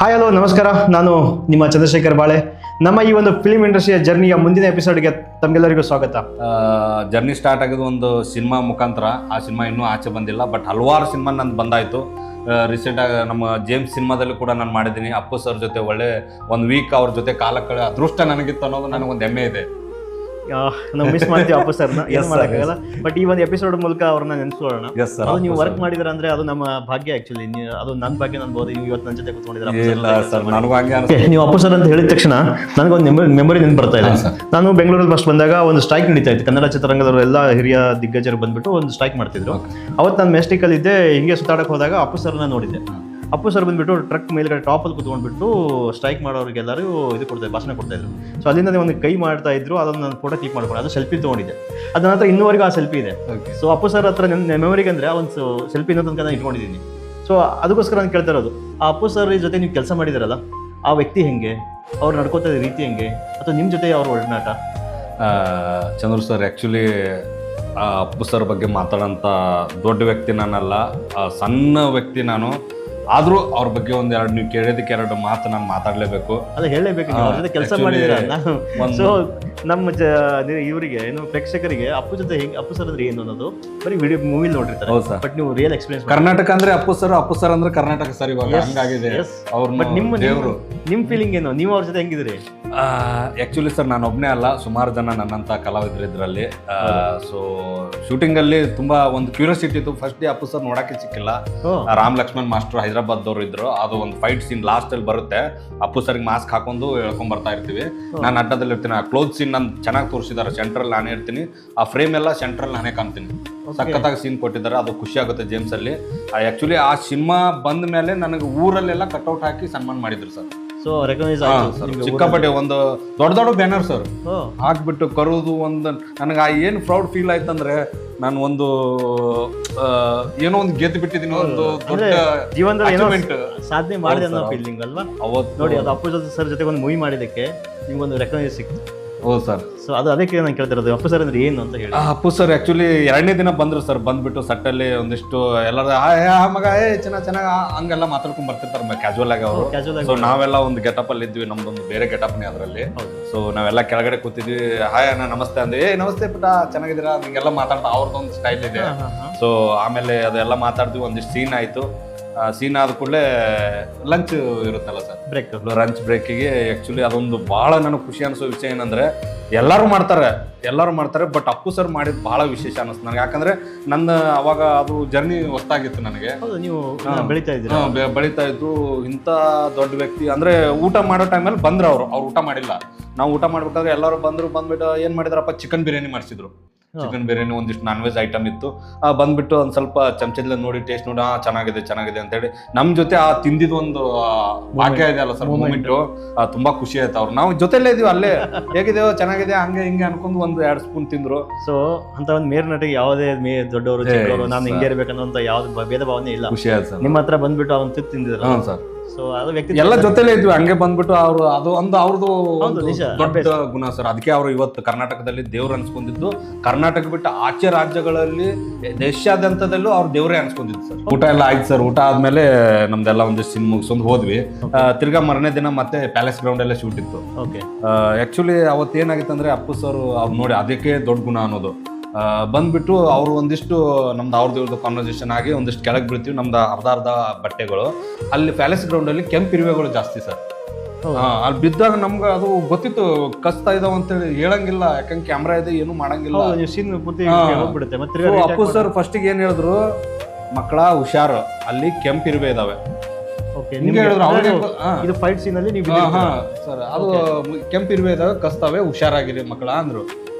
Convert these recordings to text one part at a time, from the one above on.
Hi hello ನಮಸ್ಕಾರ, ನಾನು ನಿಮ್ಮ ಚಂದ್ರಶೇಖರ್ ಬಾಳೆ. ನಮ್ಮ ಈ ಒಂದು ಫಿಲ್ಮ್ ಇಂಡಸ್ಟ್ರಿಯ ಜರ್ನಿಯ ಮುಂದಿನ ಎಪಿಸೋಡ್ಗೆ ತಮಗೆಲ್ಲರಿಗೂ ಸ್ವಾಗತ. ಜರ್ನಿ ಸ್ಟಾರ್ಟ್ ಆಗಿದ್ದು ಒಂದು ಸಿನಿಮಾ ಮುಖಾಂತರ. ಆ ಸಿನಿಮಾ ಇನ್ನೂ ಆಚೆ ಬಂದಿಲ್ಲ, ಬಟ್ ಹಲವಾರು ಸಿನಿಮಾ ನಂದು ಬಂದಾಯಿತು. ರೀಸೆಂಟಾಗಿ ನಮ್ಮ ಜೇಮ್ಸ್ ಸಿನಿಮಾದಲ್ಲೂ ಕೂಡ ನಾನು ಮಾಡಿದ್ದೀನಿ. ಅಪ್ಪು ಸರ್ ಜೊತೆ ಒಳ್ಳೆ ಒಂದು ವೀಕ್ ಅವ್ರ ಜೊತೆ ಕಾಲ ಕಳೆ ಅದೃಷ್ಟ ನನಗಿತ್ತು ಅನ್ನೋದು ನನಗೊಂದು ಹೆಮ್ಮೆ ಇದೆ. ನಾವು ಮಿಸ್ ಮಾಡ್ತೀವಿ ಅಪ್ಪು ಸರ್ನ, ಏನು ಮಾಡೋಕ್ಕಾಗಲ್ಲ. ಬಟ್ ಈ ಒಂದು ಎಪಿಸೋಡ್ ಮೂಲಕ ಅವ್ರನ್ನ ನೆನೆಸ್ಕೊಳ್ಳೋಣ. ಅದು ನೀವು ವರ್ಕ್ ಮಾಡಿದ್ರ ಅಂದ್ರೆ ಅದು ನಮ್ಮ ಭಾಗ್ಯ. ಆಕ್ಚುಲಿ ಅದು ನನ್ನ ಭಾಗ್ಯ ಅನ್ಬೋದು. ನೀವು ಇವತ್ತು ನನ್ನ ಜೊತೆ ಕೂತ್ಕೊಂಡಿದ್ದೀರಾ. ನೀವು ಅಪ್ಪು ಸರ್ ಅಂತ ಹೇಳಿದ ತಕ್ಷಣ ನನಗೊಂದು ಮೆಮೊರಿ ನೆನಪು ಬರ್ತಾ ಇದೆ. ನಾನು ಬೆಂಗಳೂರಲ್ಲಿ ಫಸ್ಟ್ ಬಂದಾಗ ಒಂದು ಸ್ಟ್ರೈಕ್ ನಡೀತಾ ಇತ್ತು. ಕನ್ನಡ ಚಿತ್ರರಂಗದವರು ಎಲ್ಲ ಹಿರಿಯ ದಿಗ್ಗಜರು ಬಂದ್ಬಿಟ್ಟು ಒಂದು ಸ್ಟ್ರೈಕ್ ಮಾಡ್ತಿದ್ರು. ಅವತ್ತು ನಾನು ಮೆಸ್ಟಿಕಲ್ ಇದ್ದೆ. ಹಿಂಗೆ ಸುತ್ತಾಡಕ್ಕೆ ಹೋದಾಗ ಅಪ್ಪು ಸರ್ನ ನೋಡಿದ್ದೆ. ಅಪ್ಪು ಸರ್ ಬಂದ್ಬಿಟ್ಟು ಟ್ರಕ್ ಮೇಲ್ಗಡೆ ಟಾಪಲ್ಲಿ ಕುತ್ಕೊಂಡ್ಬಿಟ್ಟು ಸ್ಟ್ರೈಕ್ ಮಾಡೋರಿಗೆಲ್ಲರೂ ಇದು ಕೊಡ್ತಾ ಭಾಷಣ ಕೊಡ್ತಾ ಇದ್ರು. ಸೊ ಅಲ್ಲಿಂದ ಒಂದು ಕೈ ಮಾಡ್ತಾ ಇದ್ರು. ಅದನ್ನು ನಾನು ಫೋಟೋ ಕ್ಲಿಕ್ ಮಾಡ್ಕೊಂಡು ಅದು ಸೆಲ್ಫಿ ತೊಗೊಂಡಿದ್ದೆ. ಅದ ನಂತರ ಇನ್ನೂವರೆಗೂ ಆ ಸೆಲ್ಫಿ ಇದೆ. ಸೊ ಅಪ್ಪು ಸರ್ ಹತ್ರ ನನ್ನ ಮೆಮೊರಿಗೆ ಅಂದರೆ ಒಂದು ಸೆಲ್ಫಿ ಇನ್ನೂ ತನಕ ನಾನು ಇಟ್ಕೊಂಡಿದ್ದೀನಿ. ಸೊ ಅದಕ್ಕೋಸ್ಕರ ನಾನು ಕೇಳ್ತಾ ಇರೋದು, ಆ ಅಪ್ಪು ಸರ್ ಜೊತೆ ನೀವು ಕೆಲಸ ಮಾಡಿದಾರಲ್ಲ, ಆ ವ್ಯಕ್ತಿ ಹೆಂಗೆ, ಅವ್ರು ನಡ್ಕೋತಾ ಇದ್ದ ರೀತಿ ಹೆಂಗೆ, ಅಥವಾ ನಿಮ್ಮ ಜೊತೆ ಅವ್ರ ಒಡನಾಟ? ಚಂದ್ರ ಸರ್ ಆ್ಯಕ್ಚುಲಿ ಅಪ್ಪು ಸರ್ ಬಗ್ಗೆ ಮಾತಾಡೋಂಥ ದೊಡ್ಡ ವ್ಯಕ್ತಿ ನಾನಲ್ಲ, ಸಣ್ಣ ವ್ಯಕ್ತಿ ನಾನು. ಆದರೂ ಅವ್ರ ಬಗ್ಗೆ ಒಂದೆರಡು ನೀವು ಕೇಳಿದಕ್ಕೆ ಎರಡು ಮಾತು ನಾನು ಮಾತಾಡಲೇಬೇಕು. ಅಲ್ಲ, ಹೇಳಲೇಬೇಕು. ಅವ್ರ ಜೊತೆ ಕೆಲಸ ಮಾಡಿದ್ದೀರಾ. ಸೊ ನಮ್ಮ ಇವರಿಗೆ ಏನು ಪ್ರೇಕ್ಷಕರಿಗೆ ಅಪ್ಪು ಜೊತೆ ಹೆಂಗೆ, ಅಪ್ಪು ಸರ್ ಅಂದ್ರೆ ಏನು ಅನ್ನೋದು ಬರೀ ವಿಡಿಯೋ ಮೂವಿಲಿ ನೋಡಿರ್ತಾರೆ. ಬಟ್ ನೀವು ರಿಯಲ್ ಎಕ್ಸ್ಪೀರಿಯನ್ಸ್. ಕರ್ನಾಟಕ ಅಂದ್ರೆ ಅಪ್ಪು ಸರ್ ಅಂದ್ರೆ ಕರ್ನಾಟಕ ಸರ್ ಇವಾಗ ಹಂಗಾಗಿದೆ. ಬಟ್ ನಿಮ್ಮ ಫೀಲಿಂಗ್ ಏನು? ನೀವು ಅವ್ರ ಜೊತೆ ಹೆಂಗಿದ್ರಿ? ಆ್ಯಕ್ಚುಲಿ ಸರ್ ನಾನು ಒಬ್ಬನೇ ಅಲ್ಲ, ಸುಮಾರು ಜನ ನನ್ನಂಥ ಕಲಾವಿದರು ಇದರಲ್ಲಿ. ಸೊ ಶೂಟಿಂಗಲ್ಲಿ ತುಂಬ ಒಂದು ಕ್ಯೂರಿಯಾಸಿಟಿ ಇತ್ತು. ಫಸ್ಟ್ ಡೇ ಅಪ್ಪು ಸರ್ ನೋಡೋಕ್ಕೆ ಸಿಕ್ಕಿಲ್ಲ. ರಾಮ್ ಲಕ್ಷ್ಮಣ್ ಮಾಸ್ಟರ್ ಹೈದರಾಬಾದ್ದವ್ರು ಇದ್ರು. ಅದು ಒಂದು ಫೈಟ್ ಸೀನ್ ಲಾಸ್ಟಲ್ಲಿ ಬರುತ್ತೆ. ಅಪ್ಪು ಸರ್ಗೆ ಮಾಸ್ಕ್ ಹಾಕೊಂಡು ಹೇಳ್ಕೊಂಡ್ ಬರ್ತಾ ಇರ್ತೀವಿ. ನಾನು ಅಡ್ಡದಲ್ಲಿ ಇರ್ತೀನಿ. ಆ ಕ್ಲೋಸ್ ಸೀನ್ ನಾನು ಚೆನ್ನಾಗಿ ತೋರಿಸಿದ್ದಾರೆ. ಸೆಂಟ್ರಲ್ಲಿ ನಾನೇ ಇರ್ತೀನಿ. ಆ ಫ್ರೇಮ್ ಎಲ್ಲ ಸೆಂಟ್ರಲ್ಲಿ ನಾನೇ ಕಾಣ್ತೀನಿ. ಸಖತ್ತಾಗಿ ಸೀನ್ ಕೊಟ್ಟಿದ್ದಾರೆ. ಅದು ಖುಷಿ ಆಗುತ್ತೆ ಜೇಮ್ಸ್ ಅಲ್ಲಿ. ಆ್ಯಕ್ಚುಲಿ ಆ ಸಿನಿಮಾ ಬಂದ ಮೇಲೆ ನನಗೆ ಊರಲ್ಲೆಲ್ಲ ಕಟ್ಔಟ್ ಹಾಕಿ ಸನ್ಮಾನ ಮಾಡಿದ್ರು ಸರ್. ಸೊ ರೆಕಗ್ನೈಸ್ ಸಿಕ್ಕಾಪಟ್ಟೆ ಒಂದು ದೊಡ್ಡ ಬ್ಯಾನರ್ ಸರ್ ಹಾಕ್ಬಿಟ್ಟು ಕರೋದು. ಒಂದು ನನಗೆ ಆ ಏನು ಪ್ರೌಡ್ ಫೀಲ್ ಆಯ್ತಂದ್ರೆ, ನಾನು ಒಂದು ಏನೋ ಒಂದು ಗೆದ್ದು ಬಿಟ್ಟಿದ್ದೀನಿ. ಒಂದು ದೊಡ್ಡ ಜೀವನದಲ್ಲಿ ಸಾಧನೆ ಮಾಡಿದೆ ಅನ್ನೋ ಫೀಲಿಂಗ್ ಅಲ್ವಾ? ಅವತ್ತು ನೋಡಿ, ಅದು ಅಪ್ಪು ಸರ್ ಜೊತೆ ಒಂದು ಮೂವಿ ಮಾಡಿದಕ್ಕೆ ನಿಮ್ಗೊಂದು ರೆಕಗ್ನೈಸ್ ಸಿಕ್ತು. ಹೌದು ಸರ್. ಸೊ ಅದಕ್ಕೆ ನಾನು ಕೇಳ್ತಿರೋದು, ಅಪ್ಪು ಸರ್ ಅಂದ್ರೆ ಏನು ಅಂತ ಹೇಳಿ. ಅಪ್ಪು ಸರ್ ಆ್ಯಕ್ಚುಲಿ ಎರಡನೇ ದಿನ ಬಂದರು ಸರ್. ಬಂದ್ಬಿಟ್ಟು ಸಟ್ಟಲ್ಲಿ ಒಂದಿಷ್ಟು ಎಲ್ಲರ ಮಗ ಚೆನ್ನಾಗಿ ಹಂಗೆಲ್ಲ ಮಾತಾಡ್ಕೊಂಡ್ ಬರ್ತಿರ್ತಾರೆ ಕ್ಯಾಜುವಲ್ ಆಗಿ ಅವರು. ಸೊ ನಾವೆಲ್ಲ ಒಂದು ಗೆಟಪ್ ಅಲ್ಲಿ ಇದ್ವಿ. ನಮ್ದೊಂದು ಬೇರೆ ಗೆಟಪ್ನೇ ಅದರಲ್ಲಿ. ಸೊ ನಾವೆಲ್ಲ ಕೆಳಗಡೆ ಕೂತಿದ್ವಿ. ಹಾಯ್ ಅಣ್ಣ ನಮಸ್ತೆ ಅಂದೆ. ನಮಸ್ತೆ ಪುಟ, ಚೆನ್ನಾಗಿದ್ದೀರಾ, ನಿಂಗೆಲ್ಲ ಮಾತಾಡ್ತಾ ಅವ್ರದ್ದೊಂದು ಸ್ಟೈಲ್ ಇದೆ. ಸೊ ಆಮೇಲೆ ಅದೆಲ್ಲ ಮಾತಾಡ್ತೀವಿ. ಒಂದಿಷ್ಟು ಸೀನ್ ಆಯ್ತು. ಸೀನ್ ಆದ ಕೂಡಲೇ ಲಂಚ್ ಇರುತ್ತಲ್ಲ ಸರ್, ಬ್ರೇಕ್. ಲಂಚ್ ಬ್ರೇಕಿಗೆ ಆ್ಯಕ್ಚುಲಿ ಅದೊಂದು ಭಾಳ ನನಗೆ ಖುಷಿ ಅನಿಸೋ ವಿಷಯ ಏನಂದರೆ, ಎಲ್ಲರೂ ಮಾಡ್ತಾರೆ ಬಟ್ ಅಪ್ಪು ಸರ್ ಮಾಡಿದ ಭಾಳ ವಿಶೇಷ ಅನ್ನಿಸ್ತು ನನಗೆ. ಯಾಕಂದರೆ ನನ್ನ ಅವಾಗ ಅದು ಜರ್ನಿ ಹೊಸ್ತಾಗಿತ್ತು ನನಗೆ. ನೀವು ಬೆಳೀತಾ ಇದ್ರು. ಇಂಥ ದೊಡ್ಡ ವ್ಯಕ್ತಿ ಅಂದರೆ ಊಟ ಮಾಡೋ ಟೈಮಲ್ಲಿ ಬಂದ್ರು. ಅವ್ರು ಊಟ ಮಾಡಿಲ್ಲ. ನಾವು ಊಟ ಮಾಡ್ಬೇಕಾದ್ರೆ ಎಲ್ಲರೂ ಬಂದ್ಬಿಟ್ಟು ಏನು ಮಾಡಿದ್ರಪ್ಪ, ಚಿಕನ್ ಬಿರಿಯಾನಿ ಮಾಡಿಸಿದ್ರು. ಚಿಕನ್ ಬಿರಿಯಾನಿ ಒಂದಿಷ್ಟು ನಾನ್ ವೆಜ್ ಐಟಮ್ ಇತ್ತು. ಬಂದ್ಬಿಟ್ಟು ಒಂದು ಸ್ವಲ್ಪ ಚಮಚದಲ್ಲಿ ನೋಡಿ ಟೇಸ್ಟ್ ನೋಡಿ ಚೆನ್ನಾಗಿದೆ ಅಂತೇಳಿ ನಮ್ಮ ಜೊತೆ ಆ ತಿಂದಿದ್ದು ಒಂದು ಭಾಗ್ಯ ಇದೆ ಅಲ್ಲ ಸರ್, ಮೂಮೆಂಟು ತುಂಬಾ ಖುಷಿ ಆಯ್ತು. ಅವ್ರು ನಾವು ಜೊತೆಲೇ ಇದೀವಿ, ಅಲ್ಲೇ ಹೇಗಿದೆಯೋ ಚೆನ್ನಾಗಿದೆ ಹಂಗೆ ಹಿಂಗೆ ಅನ್ಕೊಂಡು ಒಂದು 2 ಸ್ಪೂನ್ ತಿಂದ್ರು. ಸೊ ಅಂತ ಒಂದು ಮೇರ್ ನಟಿಗೆ ಯಾವುದೇ ದೊಡ್ಡವರು ಚಿಕ್ಕವರು ನಾನು ಹಿಂಗೆ ಇರ್ಬೇಕನ್ನೋಂಥ ಯಾವ್ದು ಭೇದ ಭಾವನೆ ಇಲ್ಲ. ಖುಷಿ ಆಯ್ತು ಸರ್. ನಿಮ್ಮ ಹತ್ರ ಬಂದ್ಬಿಟ್ಟು ಅವನು ತಿಂದಿದ್ರು ಸರ್. ಸೊ ಅದು ವ್ಯಕ್ತಿ ಎಲ್ಲ ಜೊತೆಲೇ ಇದ್ವಿ. ಹಂಗೆ ಬಂದ್ಬಿಟ್ಟು ಅದು ಒಂದು ಅವ್ರದ್ದು ದೊಡ್ಡ ಗುಣ ಸರ್. ಅದಕ್ಕೆ ಅವರು ಇವತ್ತು ಕರ್ನಾಟಕದಲ್ಲಿ ದೇವ್ರು ಅನ್ಸ್ಕೊಂಡಿದ್ದು. ಕರ್ನಾಟಕ ಬಿಟ್ಟು ಆಚೆ ರಾಜ್ಯಗಳಲ್ಲಿ ದೇಶಾದ್ಯಂತದಲ್ಲೂ ಅವ್ರು ದೇವ್ರೇ ಅನ್ಸ್ಕೊಂಡಿದ್ದು ಸರ್. ಊಟ ಎಲ್ಲ ಆಯ್ತು ಸರ್. ಊಟ ಆದ್ಮೇಲೆ ನಮ್ದೆಲ್ಲ ಒಂದಿಷ್ಟು ಸಿನ್ ಮುಗಿಸ್ಕೊಂಡು ಹೋದ್ವಿ. ತಿರ್ಗಾ ಮರನೇ ದಿನ ಮತ್ತೆ ಪ್ಯಾಲೇಸ್ ಗ್ರೌಂಡ್ ಎಲ್ಲ ಶೂಟ್ ಇತ್ತು. ಆಕ್ಚುಲಿ ಅವತ್ತು ಏನಾಗಿತ್ತು ಅಂದ್ರೆ, ಅಪ್ಪು ಸರ್ ಅವ್ರು ನೋಡಿ ಅದಕ್ಕೆ ದೊಡ್ಡ ಗುಣ ಅನ್ನೋದು. ಬಂದ್ಬಿಟ್ಟು ಅವರು ಒಂದಿಷ್ಟು ನಮ್ದು ಅವ್ರದ್ದು ಕಾನ್ವರ್ಸೇಷನ್ ಆಗಿ ಒಂದಿಷ್ಟು ಕೆಳಗೆ ಬೀಳ್ತೀವಿ. ನಮ್ದು ಅರ್ಧ ಬಟ್ಟೆಗಳು ಅಲ್ಲಿ ಪ್ಯಾಲೇಸ್ ಗ್ರೌಂಡ್ ಅಲ್ಲಿ ಕೆಂಪು ಇರುವೆಗಳು ಜಾಸ್ತಿ ಸರ್. ಅಲ್ಲಿ ಬಿದ್ದಾಗ ನಮ್ಗೆ ಅದು ಗೊತ್ತಿತ್ತು ಕಸ್ತಾ ಇದಾವ ಅಂತೇಳಿ ಹೇಳಂಗಿಲ್ಲ. ಯಾಕಂದ್ರೆ ಕ್ಯಾಮ್ರಾ ಇದೆ, ಏನು ಮಾಡಂಗಿಲ್ಲ. ಅಪ್ಪು ಸರ್ ಫಸ್ಟಿಗೆ ಏನ್ ಹೇಳಿದ್ರು, ಮಕ್ಕಳ ಹುಷಾರು, ಅಲ್ಲಿ ಕೆಂಪು ಇರುವೆ ಇದಾವೆ ಇದು ಫೈಟ್ ಸೀನ್ ಅಲ್ಲಿ ಸರ್. ಅದು ಕೆಂಪು ಇರುವೆ ಇದಾವೆ, ಕಸ್ತಾವೆ, ಹುಷಾರಾಗಿರಿ ಮಕ್ಕಳ ಅಂದ್ರು.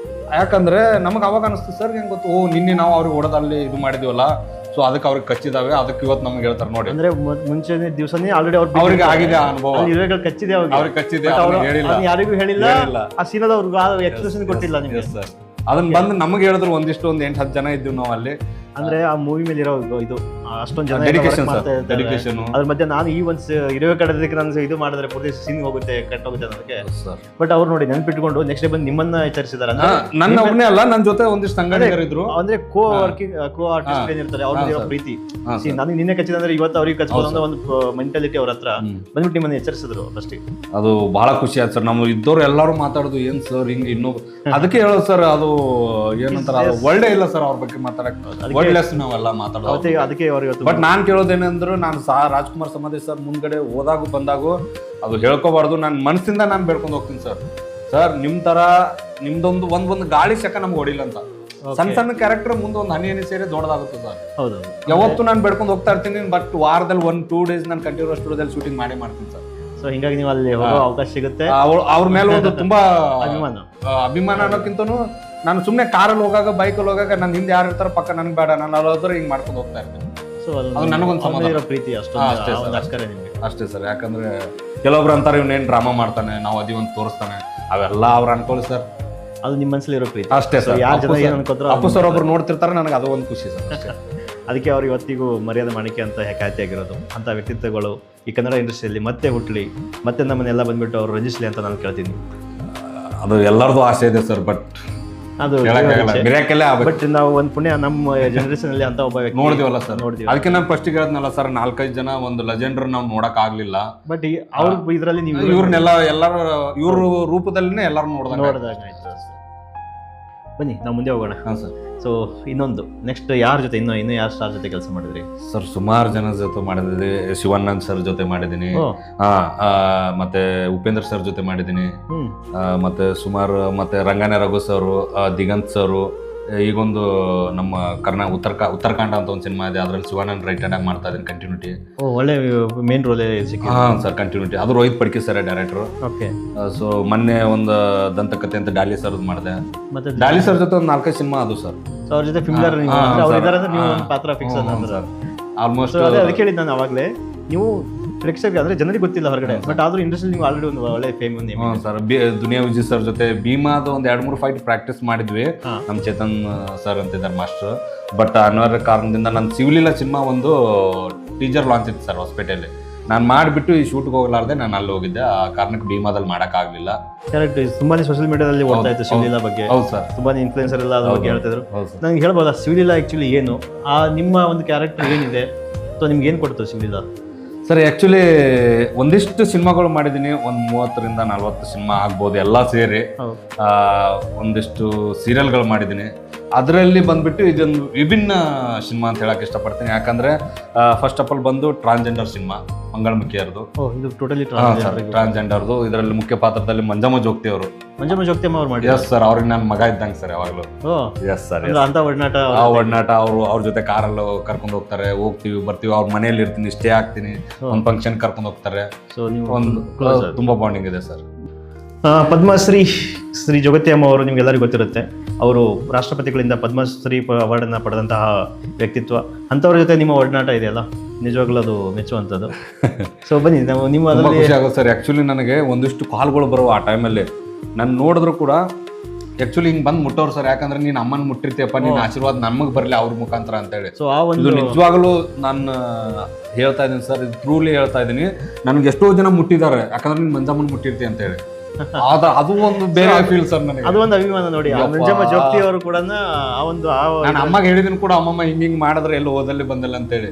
ಯಾಕಂದ್ರೆ ನಮಗೆ ಅವಾಗ ಅನಿಸ್ತು ಸರ್, ಹೆಂಗ್ ಗೊತ್ತು, ನಿನ್ನೆ ನಾವು ಅವ್ರಿಗೆ ಹೊಡೆದಲ್ಲಿ ಇದು ಮಾಡಿದೀವಲ್ಲ, ಸೊ ಅದಕ್ಕೆ ಅವ್ರಿಗೆ ಕಚ್ಚಿದಾವೆ, ಅದಕ್ಕೆ ಇವತ್ತು ನಮ್ಗೆ ಹೇಳ್ತಾರೆ ನೋಡಿ. ಅಂದ್ರೆ ಮುಂಚೆನೇ ದಿವಸನೇ ಆಲ್ರೆಡಿ ಅವ್ರಿಗೆ ಆಗಿದೆ ಅನುಭವ. ಕಚ್ಚಿದೆ, ಅವ್ರಿಗೆ ಕಚ್ಚಿದೆ, ಯಾರಿಗೂ ಹೇಳಿಲ್ಲ. ಆ ಸೀನಲ್ಲಿ ಅವ್ರಿಗೆ ಎಕ್ಸ್ಪ್ರೆಷನ್ ಕೊಟ್ಟಿಲ್ಲ ನಿಮಗೆ ಸರ್. ಅದನ್ನ ಬಂದು ನಮಗೆ ಹೇಳಿದ್ರು. ಒಂದು 8-10 ಜನ ಇದ್ದೀವಿ ನಾವು ಅಲ್ಲಿ. ಅಂದ್ರೆ ಆ ಮೂವಿ ಮೇಲೆ ಇರೋ ಇದು ಅಷ್ಟೊಂದು ಜನ ಡೆಡಿಕೇಶನ್ ಮಾಡ್ತಾ ಇರ್ತಾರೆ. ಡೆಡಿಕೇಶನ್ ಅದ್ರ ಮಧ್ಯೆ ನಾನು ಈ ಒಂದು ಇರುವೆ ಕಡೋದಕ್ಕೆ ನಾನು ಇದು ಮಾಡಿದ್ರೆ ಪೂರ್ತಿ ಸೀನ್ ಹೋಗುತ್ತೆ, ಕಟ್ ಹೋಗುತ್ತೆ ಅನ್ನೋದಕ್ಕೆ. ಬಟ್ ಅವ್ರು ನೋಡಿ ನೆನ್ಪಿಟ್ಕೊಂಡು ನೆಕ್ಸ್ಟ್ ಡೇ ಬಂದು ನಿಮ್ಮನ್ನ ಎಚ್ಚರಿಸಿದಾರೆ. ನನ್ನ ಒಬ್ಬನೇ ಅಲ್ಲ, ನನ್ನ ಜೊತೆ ಒಂದಿಷ್ಟು ಸಂಘಟಕರಿದ್ರು, ಅಂದ್ರೆ ಕೋ ಆರ್ಟಿಸ್ಟ್ ಏನಿರ್ತಾರೆ ಅವ್ರಿಗೆ ಪ್ರೀತಿ. ನನಗೆ ನಿನ್ನೆ ಕಚ್ಚಿದ ಅಂದ್ರೆ ಇವತ್ತು ಅವ್ರಿಗೆ ಕಚ್ಬೋದು ಅನ್ನೋ ಒಂದು ಮೆಂಟಾಲಿಟಿ ಅವ್ರ ಹತ್ರ ಬಂದ್ಬಿಟ್ಟು ನಿಮ್ಮನ್ನ ಎಚ್ಚರಿಸಿದ್ರು ಫಸ್ಟ್. ಅದು ಬಹಳ ಖುಷಿ ಆಯ್ತು ಸರ್. ನಮ್ಮ ಇದ್ದವ್ರು ಎಲ್ಲರೂ ಮಾತಾಡೋದು ಏನ್ ಸರ್ ಹಿಂಗೆ ಇನ್ನೊಬ್ಬ ಅದಕ್ಕೆ ಹೇಳೋದು ಸರ್, ಅದು ಏನಂತಾರ ಒಳ್ಳೆ ಇಲ್ಲ ಸರ್ ಅವ್ರ ಬಗ್ಗೆ ಮಾತಾಡಕ್, ಒಳ್ಳೆಸ್ ನಾವೆಲ್ಲ ಮಾತಾಡೋದು ಅದಕ್ಕೆ ಅವ್ರಿಗೆ. ಬಟ್ ನಾನ್ ಕೇಳೋದೇನಂದ್ರೆ, ನಾನು ರಾಜ್ಕುಮಾರ್ ಸಮಾಧಿ ಸರ್ ಮುಂದ್ಗಡೆ ಹೋದಾಗೂ ಬಂದಾಗೂ ಅದು ಹೇಳ್ಕೋಬಾರ್ದು, ನಾನು ಮನಸ್ಸಿಂದ ನಾನು ಬೇಡ್ಕೊಂಡು ಹೋಗ್ತೀನಿ ಸರ್. ಸರ್ ನಿಮ್ ತರ ನಿಮ್ದೊಂದು ಒಂದ್ ಗಾಳಿ ಸೆಕ ನಮ್ಗೆ ಹೊಡಿಲ್ಲ ಅಂತ. ಸಣ್ಣ ಸಣ್ಣ ಕ್ಯಾರೆಕ್ಟರ್ ಮುಂದೆ ಒಂದು ಹನಿ ಸೇರಿ ದೊಡ್ಡದಾಗುತ್ತೆ ಸರ್. ಹೌದು, ಯಾವತ್ತು ನಾನು ಬೇಡ್ಕೊಂಡು ಹೋಗ್ತಾ ಇರ್ತೀನಿ. ಬಟ್ ವಾರದಲ್ಲಿ 1-2 ಡೇಸ್ ನಾನು ಕಂಟಿನ್ಯೂಸ್ ಸ್ಟುಡಿಯೋದಲ್ಲಿ ಶೂಟಿಂಗ್ ಮಾಡ್ತೀನಿ ಸರ್. ಸೊ ಹಿಂಗಾಗಿ ನೀವು ಅಲ್ಲಿ ಹೋಗೋ ಅವಕಾಶ ಸಿಗುತ್ತೆ. ಅವ್ರ ಮೇಲೆ ಒಂದು ತುಂಬಾ ಅಭಿಮಾನ ಅನ್ನೋಕ್ಕಿಂತನೂ ನಾನು ಸುಮ್ಮನೆ ಕಾರಲ್ಲಿ ಹೋಗಾಗ, ಬೈಕಲ್ಲಿ ಹೋಗಾಗ ನನ್ನ ಹಿಂದೆ ಯಾರು ಇರ್ತಾರೋ ಪಕ್ಕ ನನ್ಗೆ ಬೇಡ, ನಾನು ಅಲ್ಲೋದ್ರೆ ಹಿಂಗ್ ಮಾಡ್ಕೊಂಡು ಹೋಗ್ತಾ ಇರ್ತೀನಿ. ಸೊ ಅದು ನನಗೊಂದು ಸಮಾಧಾನ, ಪ್ರೀತಿ ಅಷ್ಟೇ ಸರ್. ಯಾಕಂದ್ರೆ ಕೆಲವೊಬ್ರು ಅಂತಾರೆ ಇವ್ನೇನ್ ಡ್ರಾಮಾ ಮಾಡ್ತಾನೆ, ನಾವು ಅದಿವಂತ ತೋರಿಸ್ತಾನೆ, ಅವೆಲ್ಲ ಅವ್ರು ಅನ್ಕೊಳ್ಳಿ ಸರ್. ಅದು ನಿಮ್ಮ ಮನಸ್ಸಲ್ಲಿ ಇರೋ ಪ್ರೀತಿ ಅಷ್ಟೇ ಸರ್. ಯಾರು ಜನ ಏನು ಅನ್ಕೋತಾರೋ ಅಪ್ಪು ಸರ್ ಒಬ್ರು ನೋಡ್ತಿರ್ತಾರೆ, ನನಗೆ ಅದು ಒಂದು ಖುಷಿ ಸರ್. ಅದಕ್ಕೆ ಅವ್ರು ಇವತ್ತಿಗೂ ಮರ್ಯಾದೆ ಮಾಣಿಕ್ಯ ಅಂತ ಖ್ಯಾತಿಯಾಗಿರೋದು. ಅಂಥ ವ್ಯಕ್ತಿತ್ವಗಳು ಈ ಕನ್ನಡ ಇಂಡಸ್ಟ್ರಿಯಲ್ಲಿ ಮತ್ತೆ ಹುಟ್ಟಲಿ, ಮತ್ತೆ ನಮ್ಮನ್ನೆಲ್ಲ ಬಂದ್ಬಿಟ್ಟು ಅವ್ರು ರಂಜಿಸ್ಲಿ ಅಂತ ನಾನು ಕೇಳ್ತೀನಿ. ಅದು ಎಲ್ಲರದು ಆಸೆ ಇದೆ ಸರ್. ಬಟ್ ಅದು ಬಟ್ ನಾವು ಒಂದು ಪುಣ್ಯ ನಮ್ಮ ಜನರೇಷನ್ ಅಲ್ಲಿ ಅಂತ ಒಬ್ಬ ವ್ಯಕ್ತಿ ನೋಡಿದಿವಲ್ಲ ಸರ್. ಅದಕ್ಕೆ ನಾನು ಫಸ್ಟ್ ಹೇಳಿದ್ನಲ್ಲ ಸರ್, 4-5 ಜನ ಒಂದು ಲೆಜೆಂಡರ್ ನಾವು ನೋಡಕ್ ಆಗ್ಲಿಲ್ಲ. ಬಟ್ ಅವ್ರ ಇದ್ರಲ್ಲಿ ನೀವು ಇವ್ರನ್ನೆಲ್ಲ ಎಲ್ಲರೂ ಇವ್ರ ರೂಪದಲ್ಲಿನೇ ಎಲ್ಲರೂ ನೋಡಿದಾಗ ಬನ್ನಿ ನಾವು ಮುಂದೆ ಹೋಗೋಣ. ಹಾಂ ಸರ್. ಸೊ ಇನ್ನೊಂದು ನೆಕ್ಸ್ಟ್ ಯಾರ ಜೊತೆ ಇನ್ನೂ ಯಾರು ಸ್ಟಾರ್ ಜೊತೆ ಕೆಲಸ ಮಾಡಿದ್ರಿ ಸರ್? ಸುಮಾರು ಜನ ಜೊತೆ ಮಾಡಿದ್ವಿ. ಶಿವಾನಂದ್ ಸರ್ ಜೊತೆ ಮಾಡಿದ್ದೀನಿ, ಮತ್ತೆ ಉಪೇಂದ್ರ ಸರ್ ಜೊತೆ ಮಾಡಿದ್ದೀನಿ, ಮತ್ತೆ ಸುಮಾರು, ಮತ್ತೆ ರಂಗನೆ ರಘು ಸರ್, ದಿಗಂತ್ ಸರ್. ಈಗೊಂದು ನಮ್ಮ ಉತ್ತರಾಖಂಡ ಅಂತ ಒಂದು ಸಿನಿಮಾ ಇದೆ, ಅದ್ರಲ್ಲಿ ಶಿವಾನಂದ್ ರೈಟ್ ಹ್ಯಾಂಡ್ ಆಗಿ ಮಾಡ್ತಾ ಇದ್ದೀನಿ ಕಂಟಿನ್ಯೂಟಿ. ಒಳ್ಳೆ ಮೇನ್ ರೋಲ್ ಸರ್ ಕಂಟಿನ್ಯೂಟಿ. ಅದು Rohit Padki sir director. Okay. So ಮೊನ್ನೆ ಒಂದು ದಂತಕಥೆ ಅಂತ ಡಾಲಿ ಸರ್ ಮಾಡಿದೆ. ಮತ್ತೆ ಡಾಲಿ ಸರ್ ಜೊತೆ ಒಂದು 4-5 ಸಿನಿಮಾ ಅದು ಸರ್. ಅವ್ರ ಜೊತೆ ಫಿಲ್ಮರ್ ಪಾತ್ರ ಫಿಕ್ಸ್ ಸರ್. ಆಲ್ಮೋಸ್ಟ್ ಅದಕ್ಕೆ ಹೇಳಿದ್ದು ನಾನು ಅವಾಗಲೇ, ನೀವು ಪ್ರೇಕ್ಷಕರಿಗೆ ಅಂದ್ರೆ ಜನರಿಗೆ ಗೊತ್ತಿಲ್ಲ ಹೊರಗಡೆ, ಬಟ್ ಆದ್ರೂ ಇಂಡಸ್ಟ್ರಿ ನೀವು ಆಲ್ರೆಡಿ ಒಂದು ಒಳ್ಳೆ fame sir. Duniya Vijay sir ಜೊತೆ ಭೀಮಾದ ಒಂದು 2-3 ಫೈಟ್ ಪ್ರಾಕ್ಟೀಸ್ ಮಾಡಿದ್ವಿ. ನಮ್ಮ ಚೇತನ್ ಸರ್ ಅಂತಿದ್ದಾರೆ ಮಾಸ್ಟರ್. ಬಟ್ ಅನಿವಾರ್ಯ ಕಾರಣದಿಂದ ನನ್ನ ಶಿವಲೀಲಾ ಸಿನಿಮಾ ಒಂದು ಟೀಸರ್ ಲಾಂಚ್ ಇತ್ತು ಸರ್ ಹೊಸಪೇಟೆಯಲ್ಲಿ. ನಾನು ಮಾಡಿಬಿಟ್ಟು ಈ ಶೂಟ್ಗೆ ಹೋಗ್ಲಾರ್ದೆ ನಾನು ಅಲ್ಲಿ ಹೋಗಿದ್ದೆ. ಆ ಕಾರಣಕ್ಕೆ ಭೀಮಾದಲ್ಲಿ ಮಾಡೋಕ್ಕಾಗಲಿಲ್ಲ. ಕರೆಕ್ಟ್. ತುಂಬಾನೇ ಸೋಷಿಯಲ್ ಮೀಡಿಯಾದಲ್ಲಿ ಓಡ್ತಾ ಇತ್ತು ಶಿವಲೀಲಾ ಬಗ್ಗೆ. ಹೌದು ಸರ್. ತುಂಬಾನೇ ಇನ್ಫ್ಲೂಯೆನ್ಸರ್ ಎಲ್ಲ ಅದ್ರ ಬಗ್ಗೆ ಹೇಳ್ತಿದ್ರು. ನಂಗೆ ಹೇಳ್ಬೋದಾ ಶಿವಲೀಲಾ ಆಕ್ಚುಲಿ ಏನು, ನಿಮ್ಮ ಒಂದು ಕ್ಯಾರೆಕ್ಟರ್ ಏನಿದೆ, ಸೊ ನಿಮ್ಗೆ ಏನು ಕೊಡ್ತು ಶಿವಲೀಲಾ? ಸರ್ ಆ್ಯಕ್ಚುಲಿ ಒಂದಿಷ್ಟು ಸಿನಿಮಾಗಳು ಮಾಡಿದ್ದೀನಿ, ಒಂದು 30-40 ಸಿನಿಮಾ ಆಗ್ಬೋದು ಎಲ್ಲ ಸೇರಿ. ಒಂದಿಷ್ಟು ಸೀರಿಯಲ್ಗಳು ಮಾಡಿದ್ದೀನಿ. ಅದರಲ್ಲಿ ಬಂದ್ಬಿಟ್ಟು ಇದೊಂದು ವಿಭಿನ್ನ ಸಿನಿಮಾ ಅಂತ ಹೇಳಕ್ಕೆ ಇಷ್ಟಪಡ್ತೀನಿ. ಯಾಕಂದರೆ ಫಸ್ಟ್ ಆಫ್ ಆಲ್ ಬಂದು ಟ್ರಾನ್ಸ್ಜೆಂಡರ್ ಸಿನಿಮಾ, ಮಂಗಳಮುಖಿಯರ್ದು. ಟ್ರಾನ್ಸ್ಜೆಂಡರ್ದು. ಇದರಲ್ಲಿ ಮುಖ್ಯ ಪಾತ್ರದಲ್ಲಿ ಮಂಜಮ್ಮ ಜೋಗ್ತಿ ಅವರು. ಮಂಜಮ್ಮ ಜೋಗ್ತಿ ಅವ್ರು ಮಾಡಿ. Yes sir. ಅವ್ರಿಗೆ ನನ್ನ ಮಗ ಇದ್ದಂಗೆ ಸರ್ ಯಾವಾಗಲೂ. Yes sir. ಅಂತ ಒಡನಾಟ ಅವ್ರ ಜೊತೆ ಕಾರಲ್ಲಿ ಕರ್ಕೊಂಡು ಹೋಗ್ತಾರೆ, ಹೋಗ್ತೀವಿ ಬರ್ತೀವಿ. ಅವ್ರ ಮನೇಲಿ ಇರ್ತೀನಿ, ಸ್ಟೇ ಆಗ್ತೀನಿ, ಒಂದು ಫಂಕ್ಷನ್ ಕರ್ಕೊಂಡು ಹೋಗ್ತಾರೆ. ಒಂದು ತುಂಬಾ ಬಾಂಡಿಂಗ್ ಇದೆ ಸರ್. ಪದ್ಮಶ್ರೀ ಶ್ರೀ ಜೋಗತಿ ಅಮ್ಮ ಅವರು ನಿಮ್ಗೆಲ್ಲರಿಗೂ ಗೊತ್ತಿರುತ್ತೆ. ಅವರು ರಾಷ್ಟ್ರಪತಿಗಳಿಂದ ಪದ್ಮಶ್ರೀ ಅವಾರ್ಡನ್ನು ಪಡೆದಂತಹ ವ್ಯಕ್ತಿತ್ವ. ಅಂಥವ್ರ ಜೊತೆ ನಿಮ್ಮ ಒಡನಾಟ ಇದೆಯಲ್ಲ, ನಿಜವಾಗ್ಲೂ ಅದು ಮೆಚ್ಚುವಂಥದ್ದು. ಸೊ ಬನ್ನಿ ನಾವು ನಿಮ್ಮ ಅದರಲ್ಲಿ ಖುಷಿ ಆಗೋದು ಸರ್. ಆ್ಯಕ್ಚುಲಿ ನನಗೆ ಒಂದಿಷ್ಟು ಕಾಲ್ಗಳು ಬರುವ ಆ ಟೈಮಲ್ಲಿ ನಾನು ನೋಡಿದ್ರು ಕೂಡ ಆ್ಯಕ್ಚುಲಿ ಹಿಂಗೆ ಬಂದು ಮುಟ್ಟೋರು ಸರ್. ಯಾಕಂದ್ರೆ ನೀನು ಅಮ್ಮನ ಮುಟ್ಟಿರ್ತೀಯಪ್ಪ, ನಿನ್ನ ಆಶೀರ್ವಾದ ನಮಗೆ ಬರಲಿ ಅವ್ರ ಮುಖಾಂತರ ಅಂತೇಳಿ. ಸೊ ಆ ಒಂದು ನಿಜವಾಗ್ಲೂ ನಾನು ಹೇಳ್ತಾ ಇದ್ದೀನಿ ಸರ್, ಇದು ಟ್ರೂಲಿ ಹೇಳ್ತಾ ಇದ್ದೀನಿ. ನನಗೆ ಎಷ್ಟೋ ಜನ ಮುಟ್ಟಿದ್ದಾರೆ, ಯಾಕಂದ್ರೆ ನೀನು ಮಂಜಮ್ಮನ ಮುಟ್ಟಿರ್ತೀಯ ಅಂತೇಳಿ. ಅದು ಒಂದು ಬೇರೆ ಫೀಲ್ ಸರ್ ನನಗೆ. ಅದು ಒಂದು ಅಭಿಮಾನ ನೋಡಿ. ಮಂಜಮ್ಮ ಜೋಗ್ತಿ ಅವರು ಕೂಡ ಆ ಒಂದು ನಾನು ಅಮ್ಮಗೆ ಹೇಳಿದ್ದೀನಿ ಕೂಡ, ಅಮ್ಮಮ್ಮ ಹಿಂಗೆ ಮಾಡಿದ್ರೆ ಎಲ್ಲೋ ಓದಲ್ಲಿ ಬಂದಿಲ್ಲ ಅಂತೇಳಿ.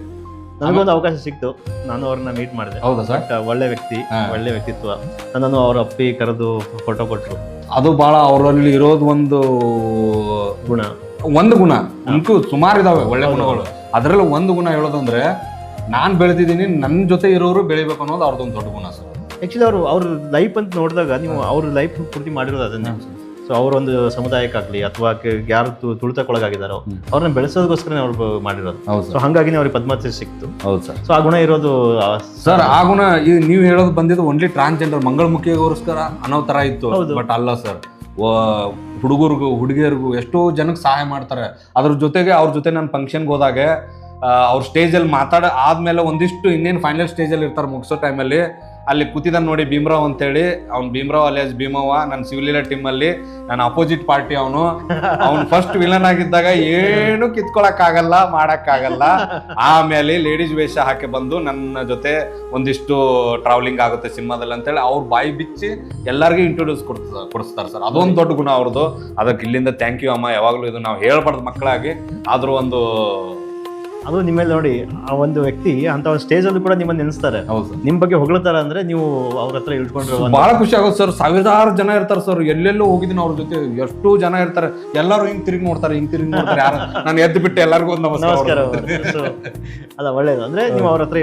ನನಗೊಂದು ಅವಕಾಶ ಸಿಕ್ತು, ನಾನು ಅವ್ರನ್ನ ಮೀಟ್ ಮಾಡಿದೆ. ಹೌದಾ ಸರ್? ಒಳ್ಳೆ ವ್ಯಕ್ತಿ, ಒಳ್ಳೆ ವ್ಯಕ್ತಿತ್ವ. ನನ್ನನ್ನು ಅವ್ರ ಅಪ್ಪಿ ಕರೆದು ಫೋಟೋ ಕೊಟ್ಟರು. ಅದು ಭಾಳ ಅವರಲ್ಲಿ ಇರೋದು ಒಂದು ಗುಣ. ಇಂಕು ಸುಮಾರು ಇದಾವೆ ಒಳ್ಳೆ ಗುಣಗಳು. ಅದರಲ್ಲಿ ಒಂದು ಗುಣ ಹೇಳೋದಂದ್ರೆ, ನಾನು ಬೆಳೆದಿದ್ದೀನಿ, ನನ್ನ ಜೊತೆ ಇರೋರು ಬೆಳಿಬೇಕು ಅನ್ನೋದು ಅವ್ರದ್ದೊಂದು ದೊಡ್ಡ ಗುಣ ಸರ್. ಆ್ಯಕ್ಚುಲಿ ಅವ್ರ ಲೈಫ್ ಅಂತ ನೋಡಿದಾಗ ನೀವು ಅವ್ರ ಲೈಫ್ ಪೂರ್ತಿ ಮಾಡಿರೋದು ಅದನ್ನೇ. ಸೊ ಅವರೊಂದು ಸಮುದಾಯಕ್ಕಾಗಲಿ ಅಥವಾ ಯಾರು ತುಳಿತಕ್ಕೊಳಗಾಗಿದ್ದಾರೋ ಅವ್ರನ್ನ ಬೆಳೆಸೋದಕ್ಕೋಸ್ಕರ ಅವ್ರು ಮಾಡಿರೋದು. ಸೊ ಹಾಗಾಗಿ ಅವ್ರಿಗೆ ಪದ್ಮಶ್ರೀ ಸಿಕ್ತು. ಹೌದು ಸರ್. ಸೊ ಆ ಗುಣ ಇರೋದು ಸರ್. ಆ ಗುಣ ನೀವು ಹೇಳೋದು ಬಂದಿದ್ದು ಓನ್ಲಿ ಟ್ರಾನ್ಸ್ಜೆಂಡರ್ ಮಂಗಳಮುಖಿಗೋಸ್ಕರ ಅನ್ನೋ ಥರ ಇತ್ತು. ಬಟ್ ಅಲ್ಲ ಸರ್, ಹುಡುಗರಿಗೂ ಹುಡುಗಿಯರಿಗೂ ಎಷ್ಟೋ ಜನಕ್ಕೆ ಸಹಾಯ ಮಾಡ್ತಾರೆ. ಅದ್ರ ಜೊತೆಗೆ ಅವ್ರ ಜೊತೆ ನಾನು ಫಂಕ್ಷನ್ಗೆ ಹೋದಾಗ ಅವ್ರ ಸ್ಟೇಜಲ್ಲಿ ಆದ್ಮೇಲೆ ಒಂದಿಷ್ಟು ಇನ್ನೇನು ಫೈನಲ್ ಸ್ಟೇಜಲ್ಲಿ ಇರ್ತಾರೆ, ಮುಗಿಸೋ ಟೈಮಲ್ಲಿ ಅಲ್ಲಿ ಕೂತಿದ ನೋಡಿ ಭೀಮ್ರಾವ್ ಅಂತೇಳಿ, ಅವ್ನು ಭೀಮ್ರಾವ್ ಅಲಿಯಾಸ್ ಭೀಮವ್ವ, ನನ್ನ ಶಿವಲೀಲಾ ಟೀಮ್ ಅಲ್ಲಿ ನನ್ನ ಅಪೋಸಿಟ್ ಪಾರ್ಟಿ ಅವನು ಫಸ್ಟ್ ವಿಲನ್ ಆಗಿದ್ದಾಗ ಏನು ಕಿತ್ಕೊಳಕ್ ಆಗಲ್ಲ, ಮಾಡಕ್ ಆಗಲ್ಲ. ಆಮೇಲೆ ಲೇಡೀಸ್ ವೇಷ ಹಾಕಿ ಬಂದು ನನ್ನ ಜೊತೆ ಒಂದಿಷ್ಟು ಟ್ರಾವೆಲಿಂಗ್ ಆಗುತ್ತೆ ಸಿನಿಮಾದಲ್ಲಿ ಅಂತೇಳಿ ಅವ್ರ ಬಾಯಿ ಬಿಚ್ಚಿ ಎಲ್ಲರಿಗೂ ಇಂಟ್ರೊಡ್ಯೂಸ್ ಕೊಡಿಸ್ತಾರೆ ಸರ್. ಅದೊಂದು ದೊಡ್ಡ ಗುಣ ಅವ್ರದ್ದು. ಅದಕ್ಕೆ ಇಲ್ಲಿಂದ ಥ್ಯಾಂಕ್ ಯು ಅಮ್ಮ. ಯಾವಾಗಲೂ ಇದು ನಾವು ಹೇಳ್ಬಾರ್ದು ಮಕ್ಕಳಾಗಿ, ಆದ್ರೂ ಒಂದು ಅದು ನಿಮ್ಮಲ್ಲಿ ನೋಡಿ, ಆ ಒಂದು ವ್ಯಕ್ತಿ ಅಂತ ಒಂದು ಸ್ಟೇಜ್ ಅಲ್ಲೂ ಕೂಡ ನಿಮ್ಮನ್ನ ನೆನೆಸ್ತಾರೆ, ನಿಮ್ ಬಗ್ಗೆ ಹೊಗಳ್ತಾರ ಅಂದ್ರೆ ನೀವು ಅವ್ರ ಹತ್ರ ಇಳ್ಕೊಂಡ್ರೆ ಬಹಳ ಖುಷಿ ಆಗುತ್ತೆ ಸರ್. ಸಾವಿರಾರು ಜನ ಇರ್ತಾರೆ ಸರ್, ಎಲ್ಲೆಲ್ಲೂ ಹೋಗಿದ್ದೀನಿ ಅವ್ರ ಜೊತೆ, ಎಷ್ಟು ಜನ ಇರ್ತಾರೆ, ಎಲ್ಲರೂ ಹಿಂಗ್ ತಿರುಗಿ ನೋಡ್ತಾರೆ, ಯಾರು ನಾನು ಎದ್ದು ಬಿಟ್ಟು ಎಲ್ಲರಿಗೂ ಒಂದು ನಮಸ್ಕಾರ. ಅಲ್ಲ ಒಳ್ಳೇದು, ಅಂದ್ರೆ ನೀವು ಅವ್ರ ಹತ್ರ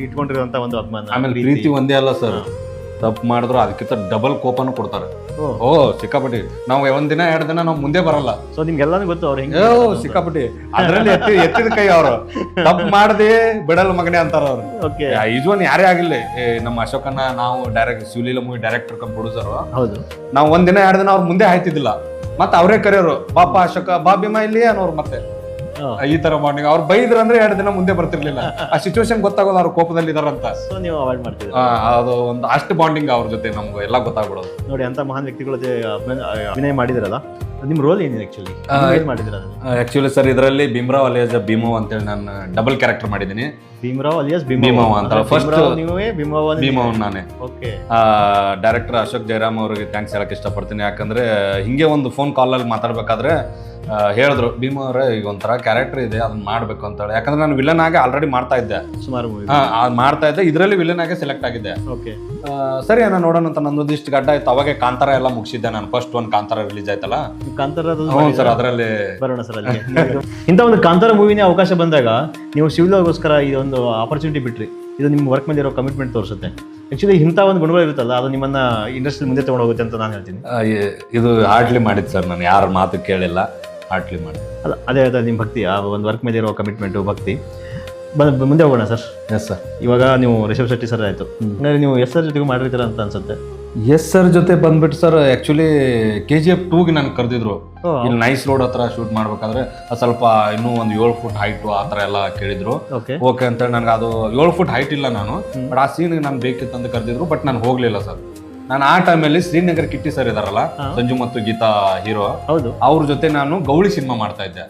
ಇಟ್ಕೊಂಡಿರುವಂತ ಒಂದು ಅಭಿಮಾನ. ಆಮೇಲೆ ಪ್ರೀತಿ ಒಂದೇ ಅಲ್ಲ ಸರ್, ತಪ್ಪು ಮಾಡಿದ್ರು ಅದಕ್ಕಿಂತ ಡಬಲ್ ಕೋಪನು ಕೊಡ್ತಾರೆ. ಓ ಸಿಕ್ಕಾಪಟ್ಟಿ. ನಾವು ಒಂದಿನ 2 ದಿನ ನಾವು ಮುಂದೆ ಬರಲ್ಲ. ಸೊ ನಿಮ್ಗೆಲ್ಲಾನು ಗೊತ್ತು ಅವ್ರು ಹೆಂಗೆ ಸಿಕ್ಕಾಪಟ್ಟಿ ಅದ್ರಲ್ಲಿ ಎತ್ತಿದ ಕೈ ಅವರು. ತಪ್ಪು ಮಾಡದೆ ಬಿಡಲ್ಲ ಮಗನೇ ಅಂತಾರ ಅವ್ರು. ಯೂಜ್ವಲ್ ಯಾರೇ ಆಗಿಲ್ಲ, ನಮ್ಮ ಅಶೋಕನ್ನ ನಾವು direct Shivaleela movie director come producer. ಹೌದು, ನಾವು ಒಂದಿನ 2 ದಿನ ಅವ್ರ ಮುಂದೆ ಆಯ್ತಿದ್ದಿಲ್ಲ, ಮತ್ತೆ ಅವರೇ ಕರೆಯೋರು, ಬಾಪ ಅಶೋಕ ಬಾ ಭೀಮಾ ಇಲ್ಲಿ ಅನ್ನೋರು. ಮತ್ತೆ ಈ ತರ ಮಾರ್ನಿಂಗ್ ಅವ್ರು ಬೈದ್ರ ಅಂದ್ರೆ 2 ದಿನ ಮುಂದೆ ಬರ್ತಿರ್ಲಿಲ್ಲ. ಆ ಸಿಚುವೇಶನ್ ಗೊತ್ತಾಗೋದು ಅವ್ರ ಕೋಪದಲ್ಲಿ ಇದಾರಂತ. ನೀವು ಅವಾಯ್ಡ್ ಮಾಡ್ತೀವಿ. ಅದು ಒಂದು ಅಷ್ಟು ಬಾಂಡಿಂಗ್ ಅವ್ರ ಜೊತೆ ನಮ್ಗೆ ಎಲ್ಲ ಗೊತ್ತಾಗ್ಬಿಡೋದು. ನೋಡಿ, ಅಂತ ಮಹಾನ್ ವ್ಯಕ್ತಿಗಳ ಜೊತೆ ಅಭಿನಯ ಮಾಡಿದ್ರಲ್ಲ, ನಿಮ್ ರೋಲ್ ಏನಿದೆ ಆಕ್ಚುಲಿ ಸರ್? ಇದರಲ್ಲಿ ಭೀಮ್ರಾವ್ ಅಲಿಯಾಸ್ ಭೀಮವ್ವ ಅಂತೇಳಿ ನಾನು ಡಬಲ್ ಕ್ಯಾರೆಕ್ಟರ್ ಮಾಡಿದ್ದೀನಿ. ಭೀಮ್ರಾವ್ ಅಲಿಯಾಸ್ ಭೀಮವ್ವ ಅಂತ ಫಸ್ಟ್ ಭೀಮವ್ವ ನಾನೇ. ಡೈರೆಕ್ಟರ್ ಅಶೋಕ್ ಜಯರಾಮ್ ಅವರಿಗೆ ಥ್ಯಾಂಕ್ಸ್ ಹೇಳಕ್ ಇಷ್ಟಪಡ್ತೀನಿ. ಯಾಕಂದ್ರೆ ಹಿಂಗೆ ಒಂದು ಫೋನ್ ಕಾಲ್ ಅಲ್ಲಿ ಮಾತಾಡ್ಬೇಕಾದ್ರೆ ಹೇಳಿದ್ರು, ಭೀಮ ಅವರೇ ಈಗ ಒಂಥರ ಕ್ಯಾರೆಕ್ಟರ್ ಇದೆ, ಅದನ್ನ ಮಾಡ್ಬೇಕು ಅಂತ ಹೇಳಿ. ಯಾಕಂದ್ರೆ ನಾನು ವಿಲನ್ ಆಗಿ ಆಲ್ರೆಡಿ ಮಾಡ್ತಾ ಇದ್ದೆ, ಸುಮಾರು ಮಾಡ್ತಾ ಇದ್ದೆ. ಇದರಲ್ಲಿ ವಿಲನ್ ಆಗಿ ಸೆಲೆಕ್ಟ್ ಆಗಿದ್ದೆ. ಸರಿ ಅಣ್ಣ ನೋಡೋಣ ಅಂತ ನಂದೊಂದಿಷ್ಟು ಗಡ್ಡ ಆಯ್ತು. ಅವಾಗೆ ಕಾಂತಾರ ಎಲ್ಲ ಮುಗಿಸಿದ್ದೆ ನಾನು. ಫಸ್ಟ್ ಒಂದು ಕಾಂತಾರ ರಿಲೀಸ್ ಆಯ್ತಲ್ಲ, ಸರ್ ಅದರಲ್ಲಿ ಬರೋಣ ಸರ್. ಅಲ್ಲಿ ಇಂಥ ಒಂದು ಕಾಂತಾರ ಮೂವಿನೇ ಅವಕಾಶ ಬಂದಾಗ ನೀವು ಶಿವಲಿಗೋಸ್ಕರ ಇದೊಂದು ಆಪರ್ಚುನಿಟಿ ಬಿಟ್ರಿ. ಇದು ನಿಮ್ಮ ವರ್ಕ್ ಮೇಲೆ ಇರೋ ಕಮಿಟ್ಮೆಂಟ್ ತೋರಿಸುತ್ತೆ. ಆಕ್ಚುಲಿ ಇಂಥ ಒಂದು ಗುಣಗಳು ಇರುತ್ತಲ್ಲ, ಅದು ನಿಮ್ಮನ್ನ ಇಂಡಸ್ಟ್ರಿ ಮುಂದೆ ತಗೊಂಡೋಗುತ್ತೆ ಅಂತ ನಾನು ಹೇಳ್ತೀನಿ. ಇದು ಹಾರ್ಡ್ಲಿ ಮಾಡಿದ್ದು ಸರ್, ನಾನು ಯಾರ ಮಾತು ಕೇಳಿಲ್ಲ, ಹಾರ್ಡ್ಲಿ ಮಾಡಿ. ಅಲ್ಲ ಅದೇ ನಿಮ್ಮ ಭಕ್ತಿ, ಆ ಒಂದು ವರ್ಕ್ ಮೇಲೆ ಇರೋ ಕಮಿಟ್ಮೆಂಟು, ಭಕ್ತಿ. ಮುಂದೆ ಹೋಗೋಣ ಸರ್. Yes sir. ಇವಾಗ ನೀವು ರಿಷಬ್ ಶೆಟ್ಟಿ ಸರ್ ಆಯಿತು, ಹಂಗಾದ್ರೆ ನೀವು ಎಸ್ ಸರ್ ಜೊತೆಗೂ ಮಾಡಿರ್ತೀರ ಅಂತ ಅನ್ಸುತ್ತೆ. ಎಸ್ ಸರ್ ಜೊತೆ ಬಂದ್ಬಿಟ್ಟು ಸರ್, ಆಕ್ಚುಲಿ KGF 2ಗೆ ನಾನು ಕರೆದಿದ್ರು. ಇಲ್ಲಿ ನೈಸ್ ರೋಡ್ ಹತ್ರ ಶೂಟ್ ಮಾಡ್ಬೇಕಾದ್ರೆ ಸ್ವಲ್ಪ ಇನ್ನೂ ಒಂದು 7 ಫುಟ್ ಹೈಟು ಆ ಥರ ಎಲ್ಲ ಕೇಳಿದ್ರು. ಓಕೆ ಅಂತೇಳಿ ನನಗೆ ಅದು 7 ಫುಟ್ ಹೈಟ್ ಇಲ್ಲ ನಾನು, ಬಟ್ ಆ ಸೀನ್ಗೆ ನಾನು ಬೇಕಿತ್ತು ಅಂತ ಕರೆದಿದ್ರು. ಬಟ್ ನಾನು ಹೋಗ್ಲಿಲ್ಲ ಸರ್. ನಾನು ಆ ಟೈಮಲ್ಲಿ ಶ್ರೀನಗರ್ ಕಿಟ್ಟಿ ಸರ್ ಇದಾರಲ್ಲ, ಸಂಜು ಮತ್ತು ಗೀತಾ ಹೀರೋ, ಅವ್ರ ಜೊತೆ ನಾನು ಗೌಳಿ ಸಿನಿಮಾ ಮಾಡ್ತಾ ಇದ್ದೆ.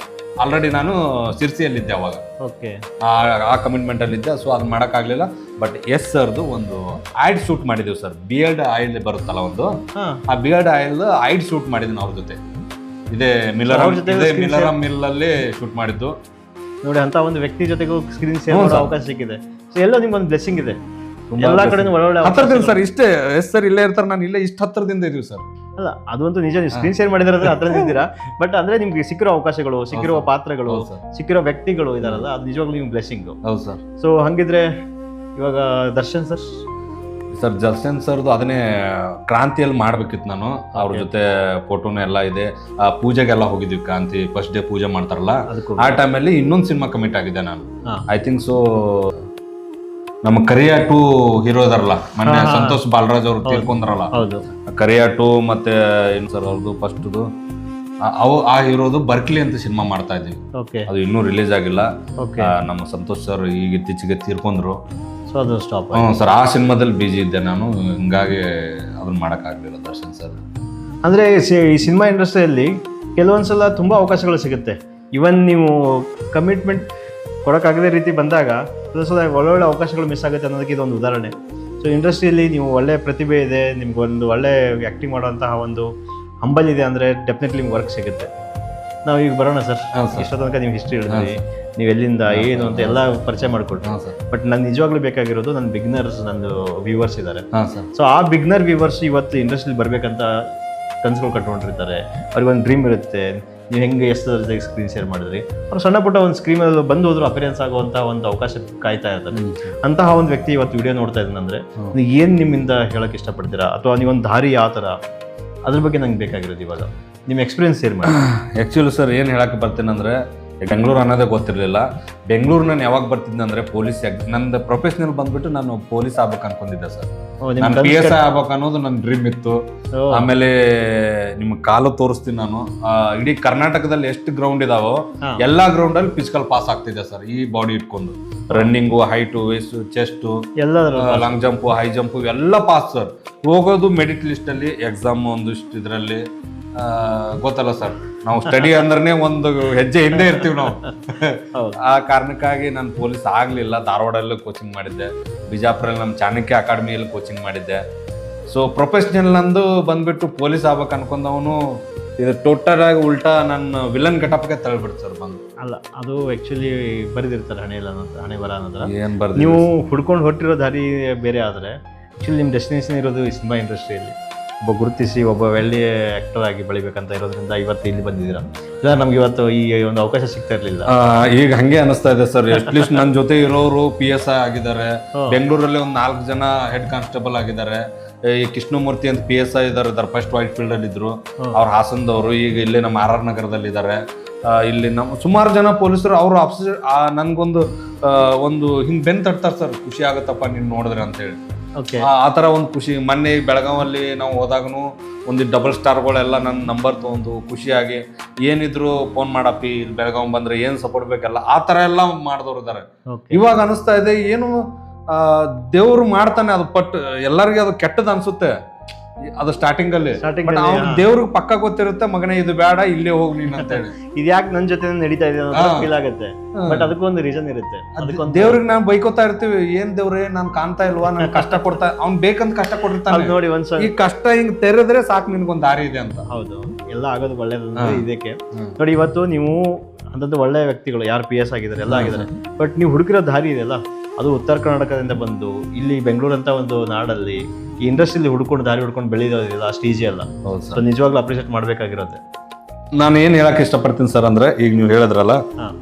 ಆಲ್ರೆಡಿ ನಾನು ಸಿರ್ಸಿಯಲ್ಲಿದ್ದೆ ಅವಾಗ, ಆ ಕಮಿಟ್ಮೆಂಟ್ ಅಲ್ಲಿ ಇದ್ದೆ. ಸೊ ಅದನ್ನ ಮಾಡೋಕ್ಕಾಗಲಿಲ್ಲ. ಬಟ್ ಎಸ್ ಸರ್ದು ಒಂದು ಆಯ್ಡ್ ಶೂಟ್ ಮಾಡಿದೀವಿ ಸರ್. ಬಿಯರ್ಡ್ ಆಯಿಲ್ ಬರುತ್ತಲ್ಲ ಒಂದು, ಆ ಬಿಯರ್ಡ್ ಆಯಿಲ್ ಆಯ್ಡ್ ಶೂಟ್ ಮಾಡಿದ್ದೀನಿ ಅವ್ರ ಜೊತೆ. ಇದೇ ಮಿಲ್ಲರಂ ಮಿಲ್ ಅಲ್ಲಿ ಶೂಟ್ ಮಾಡಿದ್ದು. ನೋಡಿ, ಅಂತ ಒಂದು ವ್ಯಕ್ತಿ ಜೊತೆಗೂ ಸ್ಕ್ರೀನ್ ಶೇರ್ ಮಾಡೋ ಅವಕಾಶ ಸಿಕ್ಕಿದೆ. ಎಲ್ಲೋ ನಿಮ್ಗೊಂದು ಬ್ಲೆಸ್ಸಿಂಗ್ ಇದೆ. ಎಲ್ಲಾ ಕಡೆ ಒಳ್ಳೆ ಹತ್ತಿರದಿಂದ ಸರ್. ಇಷ್ಟೇ ಎಸ್ ಸರ್ ಇಲ್ಲೇ ಇರ್ತಾರೆ, ನಾನು ಇಲ್ಲೇ ಇಷ್ಟು ಹತ್ತಿರದಿಂದ ಇದೀವಿ ಸರ್. ಅಲ್ಲ, ಅದಂತೂ ನಿಜ. ನೀವು ಸ್ಕ್ರೀನ್ ಶೇರ್ ಮಾಡಿದ್ರೆ ಹತ್ತಿರದಿಂದ ಇದ್ದೀರಾ. ಬಟ್ ಅಂದ್ರೆ ನಿಮ್ಗೆ ಸಿಕ್ಕಿರೋ ಅವಕಾಶಗಳು, ಸಿಕ್ಕಿರೋ ಪಾತ್ರಗಳು, ಸಿಕ್ಕಿರೋ ವ್ಯಕ್ತಿಗಳು ಇದಾರಲ್ಲ, ಅದು ನಿಜವಾಗ್ಲೂ ನಿಮ್ಗೆ ಬ್ಲೆಸ್ಸಿಂಗ್. ಹೌದು ಸರ್. ಸೊ ಹಂಗಿದ್ರೆ ಇವಾಗ ದರ್ಶನ್ ಸರ್ ದರ್ಶನ್ ಸರ್ದು ಅದನ್ನೇ ಕ್ರಾಂತಿಯಲ್ಲಿ ಮಾಡ್ಬೇಕಿತ್ತು ನಾನು. ಅವ್ರ ಜೊತೆ ಫೋಟೋನು ಎಲ್ಲ ಇದೆ. ಪೂಜೆಗೆಲ್ಲ ಹೋಗಿದ್ವಿ, ಕ್ರಾಂತಿ ಫಸ್ಟ್ ಡೇ ಪೂಜೆ ಮಾಡ್ತಾರಲ್ಲ, ಆ ಟೈಮಲ್ಲಿ ಇನ್ನೊಂದು ಸಿನಿಮಾ ಕಮಿಟ್ ಆಗಿದೆ ನಾನು. ಐ ಥಿಂಕ್ ಸೊ ನಮ್ಮ ಕರಿಯಾ 2 ಹೀರೋ ಇದಾರಲ್ಲ, ಮೊನ್ನೆ ಸಂತೋಷ್ ಬಾಲರಾಜ್ ಅವ್ರು ತೀರ್ಕೊಂಡ್ರಲ್ಲ, ಕರಿಯಾ 2 ಮತ್ತೆ ಏನು ಸರ್ ಅವ್ರದ್ದು ಫಸ್ಟ್ದು ಆ ಹೀರೋದು ಬರ್ಕ್ಲಿ ಅಂತ ಸಿನಿಮಾ ಮಾಡ್ತಾ ಇದ್ವಿ. ಅದು ಇನ್ನೂ ರಿಲೀಸ್ ಆಗಿಲ್ಲ. ನಮ್ಮ ಸಂತೋಷ್ ಸರ್ ಈಗ ಇತ್ತೀಚೆಗೆ ತೀರ್ಕೊಂಡ್ರು. ಸರ್ ಆ ಸಿನಿಮಾದಲ್ಲಿ ಬಿಜಿ ಇದ್ದೆ ನಾನು, ಹಿಂಗಾಗಿ ಅದನ್ನ ಮಾಡೋಕ್ಕಾಗಲಿಲ್ಲ ದರ್ಶನ್ ಸರ್. ಅಂದರೆ ಈ ಸಿನಿಮಾ ಇಂಡಸ್ಟ್ರಿಯಲ್ಲಿ ಕೆಲವೊಂದ್ಸಲ ತುಂಬ ಅವಕಾಶಗಳು ಸಿಗುತ್ತೆ. ಇವನ್ ನೀವು ಕಮಿಟ್ಮೆಂಟ್ ಕೊಡೋಕ್ಕಾಗದೇ ರೀತಿ ಬಂದಾಗ ಕೆಲವೊಂದ್ಸಲ ಒಳ್ಳೊಳ್ಳೆ ಅವಕಾಶಗಳು ಮಿಸ್ ಆಗುತ್ತೆ ಅನ್ನೋದಕ್ಕೆ ಇದೊಂದು ಉದಾಹರಣೆ. ಸೊ ಇಂಡಸ್ಟ್ರಿಯಲ್ಲಿ ನೀವು ಒಳ್ಳೆ ಪ್ರತಿಭೆ ಇದೆ, ನಿಮ್ಗೆ ಒಂದು ಒಳ್ಳೆ ಆ್ಯಕ್ಟಿಂಗ್ ಮಾಡೋಂತಹ ಒಂದು ಹಂಬಲ್ ಇದೆ ಅಂದರೆ ಡೆಫಿನೆಟ್ಲಿ ನಿಮ್ಗೆ ವರ್ಕ್ ಸಿಗುತ್ತೆ. ನಾವು ಈಗ ಬರೋಣ ಸರ್. ಇಷ್ಟೋ ತನಕ ನೀವು ಹಿಸ್ಟ್ರಿ ಹೇಳಿದ್ರಿ, ನೀವು ಎಲ್ಲಿಂದ ಏನು ಅಂತ ಎಲ್ಲ ಪರಿಚಯ ಮಾಡಿಕೊಟ್ರಿ. ಬಟ್ ನಾನು ನಿಜವಾಗ್ಲೂ ಬೇಕಾಗಿರೋದು ನನ್ನ ಬಿಗ್ನರ್ಸ್, ನಂದು ವ್ಯೂವರ್ಸ್ ಇದ್ದಾರೆ. ಸೊ ಆ ಬಿಗ್ನರ್ ವ್ಯೂವರ್ಸ್ ಇವತ್ತು ಇಂಡಸ್ಟ್ರಿಲಿ ಬರಬೇಕಂತ ಕನಸುಗಳು ಕಟ್ಕೊಂಡಿರ್ತಾರೆ. ಅವ್ರಿಗೊಂದು ಡ್ರೀಮ್ ಇರುತ್ತೆ. ನೀವು ಹೆಂಗೆ ಎಷ್ಟು ಜೊತೆಗೆ ಸ್ಕ್ರೀನ್ ಶೇರ್ ಮಾಡಿದ್ರಿ, ಅವ್ರು ಸಣ್ಣ ಪುಟ್ಟ ಒಂದು ಸ್ಕ್ರೀನಲ್ಲಿ ಬಂದು ಹೋದ್ರು ಅಪಿಯರೆನ್ಸ್ ಆಗುವಂಥ ಒಂದು ಅವಕಾಶ ಕಾಯ್ತಾ ಇರ್ತಾರೆ. ಅಂತಹ ಒಂದು ವ್ಯಕ್ತಿ ಇವತ್ತು ವಿಡಿಯೋ ನೋಡ್ತಾ ಇದ್ದಾನಂದ್ರೆ ನೀವು ಏನು ನಿಮ್ಮಿಂದ ಹೇಳೋಕ್ಕೆ ಇಷ್ಟಪಡ್ತೀರಾ, ಅಥವಾ ನೀವೊಂದು ದಾರಿ ಯಾವ ಥರ, ಅದ್ರ ಬಗ್ಗೆ ನಂಗೆ ಬೇಕಾಗಿರೋದು ಇವಾಗ ನಿಮ್ಮ ಎಕ್ಸ್ಪೀರಿಯನ್ಸ್ ಶೇರ್ ಮಾಡಿ. ಆ್ಯಕ್ಚುಲಿ ಸರ್ ಏನು ಹೇಳಕ್ಕೆ ಬರ್ತೀನಿ ಅಂದರೆ, ಬೆಂಗಳೂರು ಅನ್ನೋದೇ ಗೊತ್ತಿರಲಿಲ್ಲ. ಬೆಂಗಳೂರು ನಾನು ಯಾವಾಗ ಬರ್ತಿದ್ದೆ ಅಂದ್ರೆ ಪೊಲೀಸ್ ನಂದು ಪ್ರೊಫೆಷನಲ್ ಬಂದ್ಬಿಟ್ಟು ನಾನು ಪೊಲೀಸ್ ಆಗ್ಬೇಕು ಅನ್ಕೊಂಡಿದ್ದೆ ಸರ್. ನಾನು PSI ಆಗ್ಬೇಕು ಅನ್ನೋದು ನನ್ನ ಡ್ರೀಮ್ ಇತ್ತು. ಆಮೇಲೆ ನಿಮ್ಗೆ ಕಾಲು ತೋರಿಸ್ತೀನಿ ನಾನು. ಇಡೀ ಕರ್ನಾಟಕದಲ್ಲಿ ಎಷ್ಟು ಗ್ರೌಂಡ್ ಇದಾವೋ ಎಲ್ಲಾ ಗ್ರೌಂಡ್ ಅಲ್ಲಿ ಫಿಸಿಕಲ್ ಪಾಸ್ ಆಗ್ತಿದೆ ಸರ್, ಈ ಬಾಡಿ ಇಟ್ಕೊಂಡು. Running, height, waste, chest, long jump, high jump ಎಲ್ಲ ಪಾಸ್ ಸರ್. ಹೋಗೋದು ಮೆರಿಟ್ ಲಿಸ್ಟ್ ಅಲ್ಲಿ, ಎಕ್ಸಾಮ್ ಒಂದಿಷ್ಟು ಇದರಲ್ಲಿ ಗೊತ್ತಲ್ಲ ಸರ್, ನಾವು ಸ್ಟಡಿ ಅಂದ್ರೆ ಒಂದು ಹೆಜ್ಜೆ ಹಿಂದೆ ಇರ್ತೀವಿ ನಾವು. ಆ ಕಾರಣಕ್ಕಾಗಿ ನಾನು ಪೊಲೀಸ್ ಆಗ್ಲಿಲ್ಲ. ಧಾರವಾಡಲ್ಲೂ ಕೋಚಿಂಗ್ ಮಾಡಿದ್ದೆ, ಬಿಜಾಪುರಲ್ಲಿ ನಮ್ಮ ಚಾಣಕ್ಯ ಅಕಾಡೆಮಿಯಲ್ಲಿ ಕೋಚಿಂಗ್ ಮಾಡಿದ್ದೆ. ಸೊ ಪ್ರೊಫೆಷನಲ್ ನಂದು ಬಂದ್ಬಿಟ್ಟು ಪೊಲೀಸ್ ಆಗ್ಬೇಕು ಅನ್ಕೊಂಡವನು ಇದು ಟೋಟಲ್ ಆಗಿ ಉಲ್ಟಾ ನನ್ನ ವಿಲನ್ ಗೆಟಪ್ಗೆ ತಳ್ಬಿಡ್ತು ಸರ್ ಬಂದು. ಅಲ್ಲ, ಅದು ಆಕ್ಚುಲಿ ಬರೆದಿರ್ತಾರೆ ಹಣೆ ಬರ ಅನ್ನೋದ್ರ. ಏನ್ ಬರ್ದು ನೀವು ಹುಡ್ಕೊಂಡು ಹೊಟ್ಟಿರೋ ದಾರಿ ಬೇರೆ ಆದ್ರೆ ಆಕ್ಚುಲಿ ನಿಮ್ಮ ಡೆಸ್ಟಿನೇಷನ್ ಇರೋದು ಸಿನಿಮಾ ಇಂಡಸ್ಟ್ರಿಯಲ್ಲಿ ಒಬ್ಬ ಗುರುತಿಸಿ ಒಬ್ಬ ಒಳ್ಳೆಯ ಆಕ್ಟರ್ ಆಗಿ ಬೆಳಿಬೇಕಂತ ಇರೋದ್ರಿಂದ ಇವತ್ತು ಇಲ್ಲಿ ಬಂದಿದ್ದೀರಾ. ಇಲ್ಲ ನಮ್ಗೆ ಇವತ್ತು ಈ ಒಂದು ಅವಕಾಶ ಸಿಗ್ತಾ ಇರ್ಲಿಲ್ಲ. ಈಗ ಹಂಗೆ ಅನಿಸ್ತಾ ಇದೆ ಸರ್. ಅಟ್ಲೀಸ್ಟ್ ನನ್ನ ಜೊತೆ ಇರೋರು PSI ಆಗಿದ್ದಾರೆ. ಬೆಂಗಳೂರಲ್ಲಿ ಒಂದು 4 ಜನ ಹೆಡ್ ಕಾನ್ಸ್ಟೇಬಲ್ ಆಗಿದ್ದಾರೆ. ಈ ಕೃಷ್ಣಮೂರ್ತಿ ಅಂತ PSI ಇದ್ದಾರೆ, ಫಸ್ಟ್ ವೈಟ್ ಫೀಲ್ಡ್ ಅಲ್ಲಿ ಇದ್ರು. ಅವ್ರ ಹಾಸನದವರು ಈಗ ಇಲ್ಲೇ ನಮ್ಮ RR ನಗರದಲ್ಲಿ ಇದ್ದಾರೆ. ಇಲ್ಲಿ ನಮ್ಮ ಸುಮಾರು ಜನ ಪೊಲೀಸರು ಅವರು ನನ್ಗೊಂದು ಒಂದು ಹಿಂಗ್ ಬೆನ್ ತಟ್ತಾರೆ ಸರ್, ಖುಷಿ ಆಗತ್ತಪ್ಪ ನೀನ್ ನೋಡಿದ್ರೆ ಅಂತ ಹೇಳಿ. ಆ ತರ ಒಂದು ಖುಷಿ. ಮೊನ್ನೆ ಬೆಳಗಾವಲ್ಲಿ ನಾವು ಹೋದಾಗನು ಒಂದು ಡಬಲ್ ಸ್ಟಾರ್ಗಳೆಲ್ಲ ನನ್ನ ನಂಬರ್ ತಗೊಂಡು ಖುಷಿಯಾಗಿ ಏನಿದ್ರು ಫೋನ್ ಮಾಡಪ್ಪಿ, ಇಲ್ಲಿ ಬೆಳಗಾವ್ ಬಂದ್ರೆ ಏನ್ ಸಪೋರ್ಟ್ ಬೇಕಲ್ಲ ಆ ತರ ಎಲ್ಲ ಮಾಡಿದವ್ರು ಇದಾರೆ. ಇವಾಗ ಅನಿಸ್ತಾ ಇದೆ ಏನು ದೇವ್ರು ಮಾಡ್ತಾನೆ, ಅದು ಪಟ್ ಎಲ್ಲರಿಗೂ ಅದು ಕೆಟ್ಟದ್ ಅನ್ಸುತ್ತೆ ಅದು ಸ್ಟಾರ್ಟಿಂಗ್ ಅಲ್ಲಿ. ದೇವ್ರಿಗೆ ಪಕ್ಕ ಗೊತ್ತಿರುತ್ತೆ, ಮಗನೇ ಇದು ಬೇಡ, ಇಲ್ಲೇ ಹೋಗಿ ನೀನ್ ಅಂತ ಹೇಳಿ. ಇದು ಯಾಕೆ ನನ್ನ ಜೊತೆ ನಡೀತಾ ಇದೆ ಫೀಲ್ ಆಗುತ್ತೆ. ಬಟ್ ಅದಕ್ಕೊಂದು ರೀಸನ್ ಇರುತ್ತೆ. ದೇವ್ರಿಗೆ ನಾವು ಬೈಕೋತಾ ಇರ್ತೀವಿ, ಏನ್ ದೇವ್ರೆ ನಾನ್ ಕಾಣ್ತಾ ಇಲ್ವಾ, ನನ್ ಕಷ್ಟ ಕೊಡ್ತಾ, ಅವ್ನ್ ಬೇಕಂತ ಕಷ್ಟ ಕೊಟ್ಟಿರ್ತಾನೆ ನೋಡಿ. ಒಂದ್ಸಲ ಈ ಕಷ್ಟ ಹಿಂಗ್ ತೆರೆದ್ರೆ ಸಾಕು, ನಿನ್ಗೊಂದ್ ದಾರಿ ಇದೆ ಅಂತ. ಹೌದು, ಎಲ್ಲ ಆಗೋದು ಒಳ್ಳೇದು ಇದಕ್ಕೆ ನೋಡಿ. ಇವತ್ತು ನೀವು ಅಂತದ್ದು ಒಳ್ಳೆ ವ್ಯಕ್ತಿಗಳು ಯಾರು PS ಆಗಿದ್ದಾರೆ, ಎಲ್ಲ ಆಗಿದ್ದಾರೆ. ಬಟ್ ನೀವು ಹುಡುಕಿರೋ ದಾರಿ ಇದೆಯಲ್ಲ, ಅದು ಉತ್ತರ ಕರ್ನಾಟಕದಿಂದ ಬಂದು ಇಲ್ಲಿ ಬೆಂಗಳೂರು ಅಂತ ಒಂದು ನಾಡಲ್ಲಿ ಈ ಇಂಡಸ್ಟ್ರಿಯಲ್ಲಿ ದಾರಿ ಹುಡ್ಕೊಂಡು ಬೆಳೆಯೋದಿಲ್ಲ, ಅಷ್ಟು ಈಜಿ ಅಲ್ಲ. ಸೊ ನಿಜವಾಗ್ಲೂ ಅಪ್ರಿಷಿಯೇಟ್ ಮಾಡ್ಬೇಕಾಗಿರುತ್ತೆ. ನಾನು ಏನ್ ಹೇಳಕ್ ಇಷ್ಟಪಡ್ತೀನಿ ಸರ್ ಅಂದ್ರೆ, ಈಗ ನೀವು ಹೇಳಿದ್ರಲ್ಲ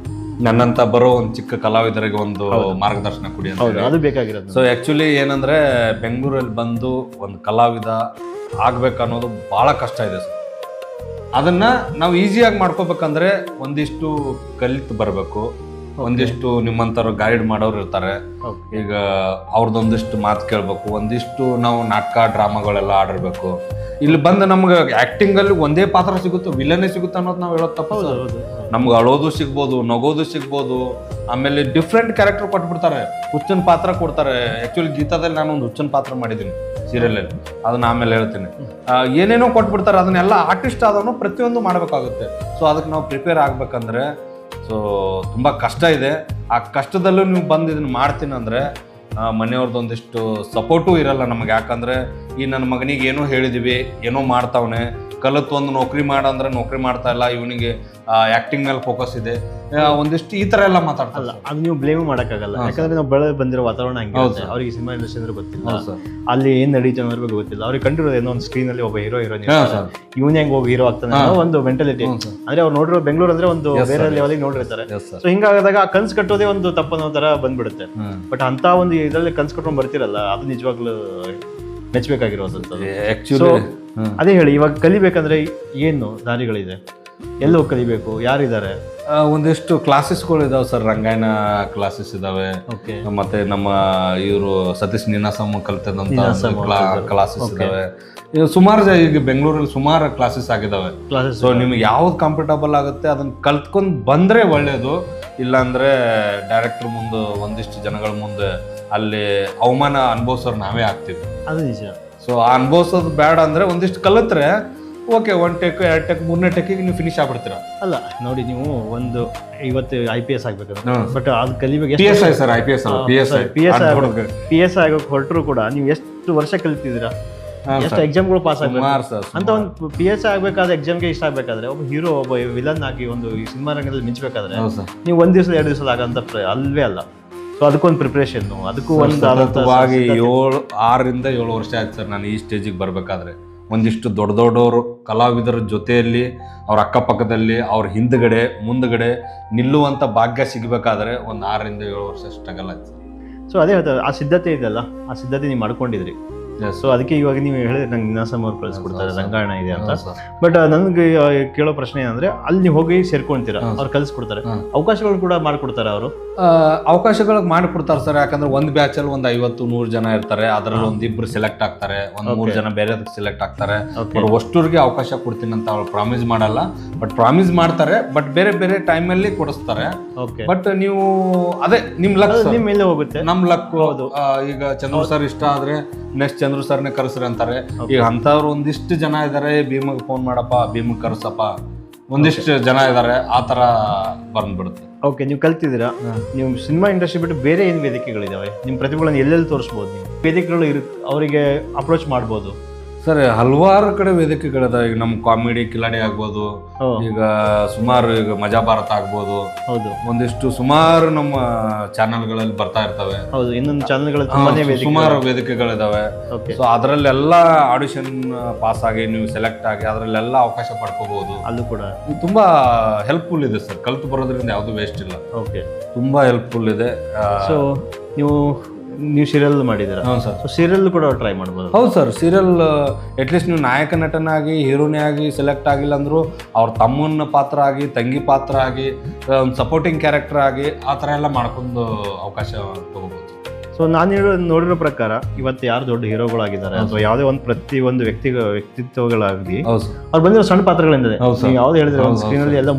ನನ್ನಂತ ಬರೋ ಒಂದು ಚಿಕ್ಕ ಕಲಾವಿದರಿಗೆ ಒಂದು ಮಾರ್ಗದರ್ಶನ ಕೊಡಿ ಅಂತ. ಅದು ಬೇಕಾಗಿರೋದು. ಸೊ ಆಕ್ಚುಲಿ ಏನಂದ್ರೆ ಬೆಂಗಳೂರಲ್ಲಿ ಬಂದು ಒಂದು ಕಲಾವಿದ ಆಗ್ಬೇಕನ್ನೋದು ಬಹಳ ಕಷ್ಟ ಇದೆ ಸರ್. ಅದನ್ನ ನಾವು ಈಸಿಯಾಗಿ ಮಾಡ್ಕೋಬೇಕಂದ್ರೆ ಒಂದಿಷ್ಟು ಕಲಿತು ಬರಬೇಕು, ಒಂದಿಷ್ಟು ನಿಮ್ಮಂತರ ಗೈಡ್ ಮಾಡೋರು ಇರ್ತಾರೆ. ಈಗ ಅವ್ರದ್ದೊಂದಿಷ್ಟು ಮಾತು ಕೇಳ್ಬೇಕು, ಒಂದಿಷ್ಟು ನಾವು ನಾಟಕ ಡ್ರಾಮಾಗಳೆಲ್ಲ ಆಡಿರ್ಬೇಕು. ಇಲ್ಲಿ ಬಂದು ನಮ್ಗೆ ಆಕ್ಟಿಂಗ್ ಅಲ್ಲಿ ಒಂದೇ ಪಾತ್ರ ಸಿಗುತ್ತೆ, ವಿಲನೇ ಸಿಗುತ್ತೆ ಅನ್ನೋದು ನಾವು ಹೇಳೋದು ತಪ್ಪ. ನಮ್ಗೆ ಅಳೋದು ಸಿಗ್ಬೋದು, ನಗೋದು ಸಿಗ್ಬೋದು, ಆಮೇಲೆ ಡಿಫ್ರೆಂಟ್ ಕ್ಯಾರೆಕ್ಟರ್ ಕೊಟ್ಬಿಡ್ತಾರೆ, ಹುಚ್ಚನ್ ಪಾತ್ರ ಕೊಡ್ತಾರೆ. ಆಕ್ಚುಲಿ ಗೀತಾದಲ್ಲಿ ನಾನು ಒಂದು ಹುಚ್ಚನ್ ಪಾತ್ರ ಮಾಡಿದ್ದೀನಿ ಸೀರಿಯಲ್ ಅಲ್ಲಿ, ಅದನ್ನ ಆಮೇಲೆ ಹೇಳ್ತೀನಿ. ಏನೇನೋ ಕೊಟ್ಬಿಡ್ತಾರೆ, ಅದನ್ನೆಲ್ಲ ಆರ್ಟಿಸ್ಟ್ ಆದವನು ಪ್ರತಿಯೊಂದು ಮಾಡ್ಬೇಕಾಗುತ್ತೆ. ಸೊ ಅದಕ್ಕೆ ನಾವು ಪ್ರಿಪೇರ್ ಆಗ್ಬೇಕಂದ್ರೆ ಸೊ ತುಂಬ ಕಷ್ಟ ಇದೆ. ಆ ಕಷ್ಟದಲ್ಲೂ ನೀವು ಬಂದು ಇದನ್ನ ಮಾಡ್ತೀನಿ ಅಂದರೆ ಮನೆಯವ್ರದ್ದೊಂದಿಷ್ಟು ಸಪೋರ್ಟು ಇರಲ್ಲ ನಮಗೆ. ಯಾಕಂದರೆ ಈ ನನ್ನ ಮಗನಿಗೆ ಏನೋ ಹೇಳಿದ್ದೀವಿ, ಏನೋ ಮಾಡ್ತಾವನೆ, ಕಲಿತು ಒಂದು ನೌಕರಿ ಮಾಡಂದ್ರೆ ನೌಕರಿ ಮಾಡ್ತಾ ಇಲ್ಲ, ಇವನಿಗೆ ಆ್ಯಕ್ಟಿಂಗ್ ಮೇಲೆ ಫೋಕಸ್ ಇದೆ, ಒಂದಿಷ್ಟು ಈ ಥರ ಎಲ್ಲ ಮಾತಾಡ್ತಲ್ಲ. ಅದು ನೀವು ಬ್ಲೇಮ್ ಮಾಡೋಕ್ಕಾಗಲ್ಲ. ಯಾಕಂದ್ರೆ ನಾವು ಬೆಳೆದು ಬಂದಿರೋ ವಾತಾವರಣ ಹಂಗೆ. ಅವ್ರಿಗೆ ಸಿನಿಮಾ ಇಂಡಸ್ಟ್ರಿ ಅಂದ್ರೆ ಗೊತ್ತಿಲ್ಲ, ಅಲ್ಲಿ ಏನ್ ನಡೀತಾ ಅನ್ನೋದ್ರ ಬಗ್ಗೆ ಗೊತ್ತಿಲ್ಲ. ಅವ್ರಿಗೆ ಕಂಡಿರೋದು ಏನೋ ಒಂದು ಸ್ಕ್ರೀನ್ ಅಲ್ಲಿ ಒಬ್ಬ ಹೀರೋಯಿನ್ ಇವನ್ ಹೆಂಗ್ ಹೋಗಿ ಹೀರೋ ಆಗ್ತಾನೆ ಅನ್ನೋ ಒಂದು ಮೆಂಟಾಲಿಟಿ. ಅಂದ್ರೆ ಅವ್ರು ನೋಡಿರೋ ಬೆಂಗಳೂರು ಅಂದ್ರೆ ಒಂದು ಬೇರೆ ಲೆವೆಲ್ ನೋಡಿರ್ತಾರೆ. ಸೊ ಹಿಂಗಾದಾಗ ಆ ಕನ್ಸ್ ಕಟ್ಟೋದೇ ಒಂದು ತಪ್ಪನ್ನೋ ತರ ಬಂದ್ಬಿಡುತ್ತೆ. ಬಟ್ ಅಂತ ಒಂದು ಇದರಲ್ಲಿ ಕನ್ಸ್ ಕಟ್ಕೊಂಡ್ ಬರ್ತಿರಲ್ಲ, ಅದು ನಿಜವಾಗ್ಲೂ ಮೆಚ್ಚಬೇಕಾಗಿರೋದು. ಅದೇ ಹೇಳಿ, ಇವಾಗ ಕಲಿಬೇಕಂದ್ರೆ ಏನು ದಾರಿಗಳಿದೆ, ಎಲ್ಲೋ ಕಲಿಬೇಕು, ಯಾರಿದ್ದಾರೆ? ಒಂದಿಷ್ಟು ಕ್ಲಾಸಸ್ಗಳು ಇದಾವೆ ಸರ್, ರಂಗಾಯಣ ಕ್ಲಾಸಸ್ ಇದಾವೆ, ಮತ್ತೆ ನಮ್ಮ ಇವರು ಸತೀಶ್ ನೀನಾಸಮ್ ಕಲ್ತದಂತ ಕ್ಲಾಸಸ್ ಇದಾವೆ. ಸುಮಾರು ಈಗ ಬೆಂಗಳೂರಲ್ಲಿ ಸುಮಾರು ಕ್ಲಾಸಸ್ ಆಗಿದಾವೆ. ಸೊ ನಿಮ್ಗೆ ಯಾವ್ದು ಕಂಫರ್ಟಬಲ್ ಆಗುತ್ತೆ ಅದನ್ನ ಕಲ್ತ್ಕೊಂಡ್ ಬಂದ್ರೆ ಒಳ್ಳೇದು. ಇಲ್ಲಾಂದ್ರೆ ಡೈರೆಕ್ಟರ್ ಮುಂದೆ ಒಂದಿಷ್ಟು ಜನಗಳ ಮುಂದೆ ಅಲ್ಲಿ ಅವಮಾನ ಅನುಭವಿಸೋರು ನಾವೇ ಆಗ್ತೀವಿ. ಅದು ನಿಜ. ಸೊ ಆ ಅನುಭವಿಸೋದು ಬೇಡ ಅಂದ್ರೆ ಒಂದಿಷ್ಟು ಕಲಿತ್ರೆ ಓಕೆ, 1 ಟೇಕ್ 2 ಟೇಕ್ 3ನೇ ಟೇಕಿಗೆ ನೀವು ಫಿನಿಶ್ ಆಗ್ಬಿಡ್ತೀರಾ. ಅಲ್ಲ ನೋಡಿ, ನೀವು ಒಂದು ಇವತ್ತು IPS ಆಗ್ಬೇಕು, ಬಟ್ ಅದು ಕಲಿಬೇಕು. PSI ಸರ್, IPS ಅಲ್ಲ, PSI ಆಗೋಕೆ ಹೊರಟರು ಕೂಡ ನೀವು ಎಷ್ಟು ವರ್ಷ ಕಲಿತಿದ್ದೀರಾ, ಎಷ್ಟು ಎಕ್ಸಾಮ್ಗಳು ಪಾಸ್ ಆಗ್ಬೇಕು ಅಂತ. ಒಂದು PSI ಆಗ್ಬೇಕಾದ್ರೆ ಎಕ್ಸಾಮ್ಗೆ ಇಷ್ಟ ಆಗ್ಬೇಕಾದ್ರೆ ಒಬ್ಬ ಹೀರೋ, ಒಬ್ಬ ವಿಲನ್ ಆಗಿ ಒಂದು ಈ ಸಿನಿಮಾ ರಂಗದಲ್ಲಿ ಮಿಂಚಬೇಕಾದ್ರೆ ನೀವು 1 ದಿವಸ 2 ದಿವಸ ಆಗಂತ ಅಲ್ವೇ ಅಲ್ಲ. ಸೊ ಅದಕ್ಕೊಂದು ಪ್ರಿಪ್ರೇಷನ್, ಅದಕ್ಕೂ ಒಂದು 6 ರಿಂದ 7 ವರ್ಷ ಆಯ್ತು ಸರ್ ನಾನು ಈ ಸ್ಟೇಜಿಗೆ ಬರ್ಬೇಕಾದ್ರೆ. ಒಂದಿಷ್ಟು ದೊಡ್ಡ ದೊಡ್ಡವರು ಕಲಾವಿದರ ಜೊತೆಯಲ್ಲಿ, ಅವ್ರ ಅಕ್ಕಪಕ್ಕದಲ್ಲಿ, ಅವ್ರ ಹಿಂದ್ಗಡೆ ಮುಂದ್ಗಡೆ ನಿಲ್ಲುವಂತ ಭಾಗ್ಯ ಸಿಗಬೇಕಾದ್ರೆ ಒಂದು 6 ರಿಂದ 7 ವರ್ಷ ಸ್ಟ್ರಗಲ್ ಆಯ್ತು. ಸೊ ಅದೇ ಹೇಳ್ತಾರೆ, ಆ ಸಿದ್ಧತೆ ಇದೆಯಲ್ಲ, ಆ ಸಿದ್ಧತೆ ನೀವು ಮಾಡ್ಕೊಂಡಿದ್ರಿ. ಸೊ ಅದಕ್ಕೆ ಇವಾಗ ನೀವು ಹೇಳಿದ್ರೆ ನಂಗೆ ನೀನಾಸಂ ಅವ್ರು ಕಳಿಸ್ಕೊಡ್ತಾರೆ ರಂಗಾಯಣ ಇದೆ ಅಂತ. ಬಟ್ ನನಗೆ ಕೇಳೋ ಪ್ರಶ್ನೆ ಏನಂದ್ರೆ ಅಲ್ಲಿ ನೀವು ಹೋಗಿ ಸೇರ್ಕೊಂತೀರಾ, ಅವ್ರು ಕಲಿಸ್ಕೊಡ್ತಾರೆ, ಅವಕಾಶಗಳು ಕೂಡ ಮಾಡ್ಕೊಡ್ತಾರೆ ಅವರು? ಅವಕಾಶಗಳು ಮಾಡಿಕೊಡ್ತಾರೆ ಸರ್. ಯಾಕಂದ್ರೆ ಒಂದು ಬ್ಯಾಚ್ ಅಲ್ಲಿ ಒಂದು 50-100 ಜನ ಇರ್ತಾರೆ, ಅದರಲ್ಲಿ ಒಂದಿಬ್ರು ಸೆಲೆಕ್ಟ್ ಆಗ್ತಾರೆ, 3 ಜನ ಬೇರೆ ಸೆಲೆಕ್ಟ್ ಆಗ್ತಾರೆ. ಅವ್ರು ಅಷ್ಟೂರಿಗೆ ಅವಕಾಶ ಕೊಡ್ತೀನಿ ಅಂತ ಅವ್ರು ಪ್ರಾಮಿಸ್ ಮಾಡಲ್ಲ, ಬಟ್ ಪ್ರಾಮಿಸ್ ಮಾಡ್ತಾರೆ, ಬಟ್ ಬೇರೆ ಬೇರೆ ಟೈಮ್ ಅಲ್ಲಿ ಕೊಡಿಸ್ತಾರೆ. ಬಟ್ ನೀವು ಅದೇ ನಿಮ್ ಲಕ್ ನಿಮ್ ಮೇಲೆ ಹೋಗುತ್ತೆ, ನಮ್ ಲಕ್. ಈಗ ಚಂದ್ರು ಸರ್ ಇಷ್ಟ ಆದ್ರೆ ನೆಕ್ಸ್ಟ್ ಚಂದ್ರು ಸರ್ನೇ ಕರ್ಸ್ರಿ ಅಂತಾರೆ. ಈಗ ಅಂತವ್ರು ಒಂದಿಷ್ಟು ಜನ ಇದಾರೆ, ಭೀಮಗ್ ಫೋನ್ ಮಾಡಪ್ಪ, ಭೀಮಗ್ ಕರ್ಸಪ್ಪ, ಒಂದಿಷ್ಟು ಜನ ಇದಾರೆ, ಆ ತರ ಬಂದ್ಬಿಡುತ್ತೆ. ಓಕೆ, ನೀವು ಕಲ್ತಿದ್ದೀರಾ, ನೀವು ಸಿನಿಮಾ ಇಂಡಸ್ಟ್ರಿ ಬಿಟ್ಟು ಬೇರೆ ಏನು ವೇದಿಕೆಗಳಿದಾವೆ? ನಿಮ್ಮ ಪ್ರತಿಭೆಗಳನ್ನು ಎಲ್ಲೆಲ್ಲಿ ತೋರಿಸ್ಬೋದು? ನೀವು ವೇದಿಕೆಗಳು ಅವರಿಗೆ ಅಪ್ರೋಚ್ ಮಾಡ್ಬೋದು ಸರ್? ಹಲವಾರು ಕಡೆ ವೇದಿಕೆಗಳಿದಾವೆ. ಈಗ ನಮ್ಮ ಕಾಮಿಡಿ ಕಿಲಾಡಿ ಆಗ್ಬೋದು, ಈಗ ಸುಮಾರು ಈಗ ಮಜಾ ಭಾರತ ಆಗ್ಬೋದು, ಹೌದು, ಒಂದಿಷ್ಟು ಸುಮಾರು ನಮ್ಮ ಚಾನೆಲ್ಗಳಲ್ಲಿ ಬರ್ತಾ ಇರ್ತವೆ. ಹೌದು, ಇನ್ನೊಂದು ಚಾನೆಲ್ಗಳಲ್ಲಿ ಸುಮಾರು ವೇದಿಕೆಗಳಿದಾವೆ. ಸೊ ಅದರಲ್ಲೆಲ್ಲ ಆಡಿಷನ್ ಪಾಸ್ ಆಗಿ ನೀವು ಸೆಲೆಕ್ಟ್ ಆಗಿ ಅದರಲ್ಲೆಲ್ಲ ಅವಕಾಶ ಪಡ್ಕೋಬಹುದು. ಅಲ್ಲೂ ಕೂಡ ತುಂಬಾ ಹೆಲ್ಪ್ಫುಲ್ ಇದೆ ಸರ್. ಕಲ್ತು ಬರೋದ್ರಿಂದ ಯಾವ್ದು ವೇಸ್ಟ್ ಇಲ್ಲ. ಓಕೆ, ತುಂಬಾ ಹೆಲ್ಪ್ಫುಲ್ ಇದೆ. ಸೊ ನೀವು ಸೀರಿಯಲ್ ಮಾಡಿದ್ದೀರಾ? ಹೌದು ಸರ್. ಸೊ ಸೀರಿಯಲ್ ಕೂಡ ಟ್ರೈ ಮಾಡ್ಬೋದು? ಹೌದು ಸರ್. ಸೀರಿಯಲ್ ಅಟ್ಲೀಸ್ಟ್ ನೀವು ನಾಯಕ ನಟನಾಗಿ ಹೀರೋನೇ ಆಗಿ ಸೆಲೆಕ್ಟ್ ಆಗಿಲ್ಲ ಅಂದ್ರು ಅವ್ರ ತಮ್ಮನ ಪಾತ್ರ ಆಗಿ, ತಂಗಿ ಪಾತ್ರ ಆಗಿ, ಒಂದು ಸಪೋರ್ಟಿಂಗ್ ಕ್ಯಾರೆಕ್ಟರ್ ಆಗಿ ಆ ಥರ ಎಲ್ಲ ಮಾಡ್ಕೊಂಡು ಅವಕಾಶ ತಗೋಬಹುದು. ಸೊ ನಾನು ನೋಡಿರೋ ಪ್ರಕಾರ ಇವತ್ತು ಯಾರು ದೊಡ್ಡ ಹೀರೋಗಳಾಗಿದ್ದಾರೆ ಅಥವಾ ಯಾವುದೇ ಒಂದು ಪ್ರತಿಯೊಂದು ವ್ಯಕ್ತಿತ್ವಗಳಾಗಲಿ ಅವ್ರು ಬಂದಿರೋ ಸಣ್ಣ ಪಾತ್ರಗಳಿಂದ ಯಾವ್ದು ಹೇಳಿದ್ರೆ ಒಂದು ಸ್ಕ್ರೀನ್ ಅಲ್ಲಿ ಎಲ್ಲ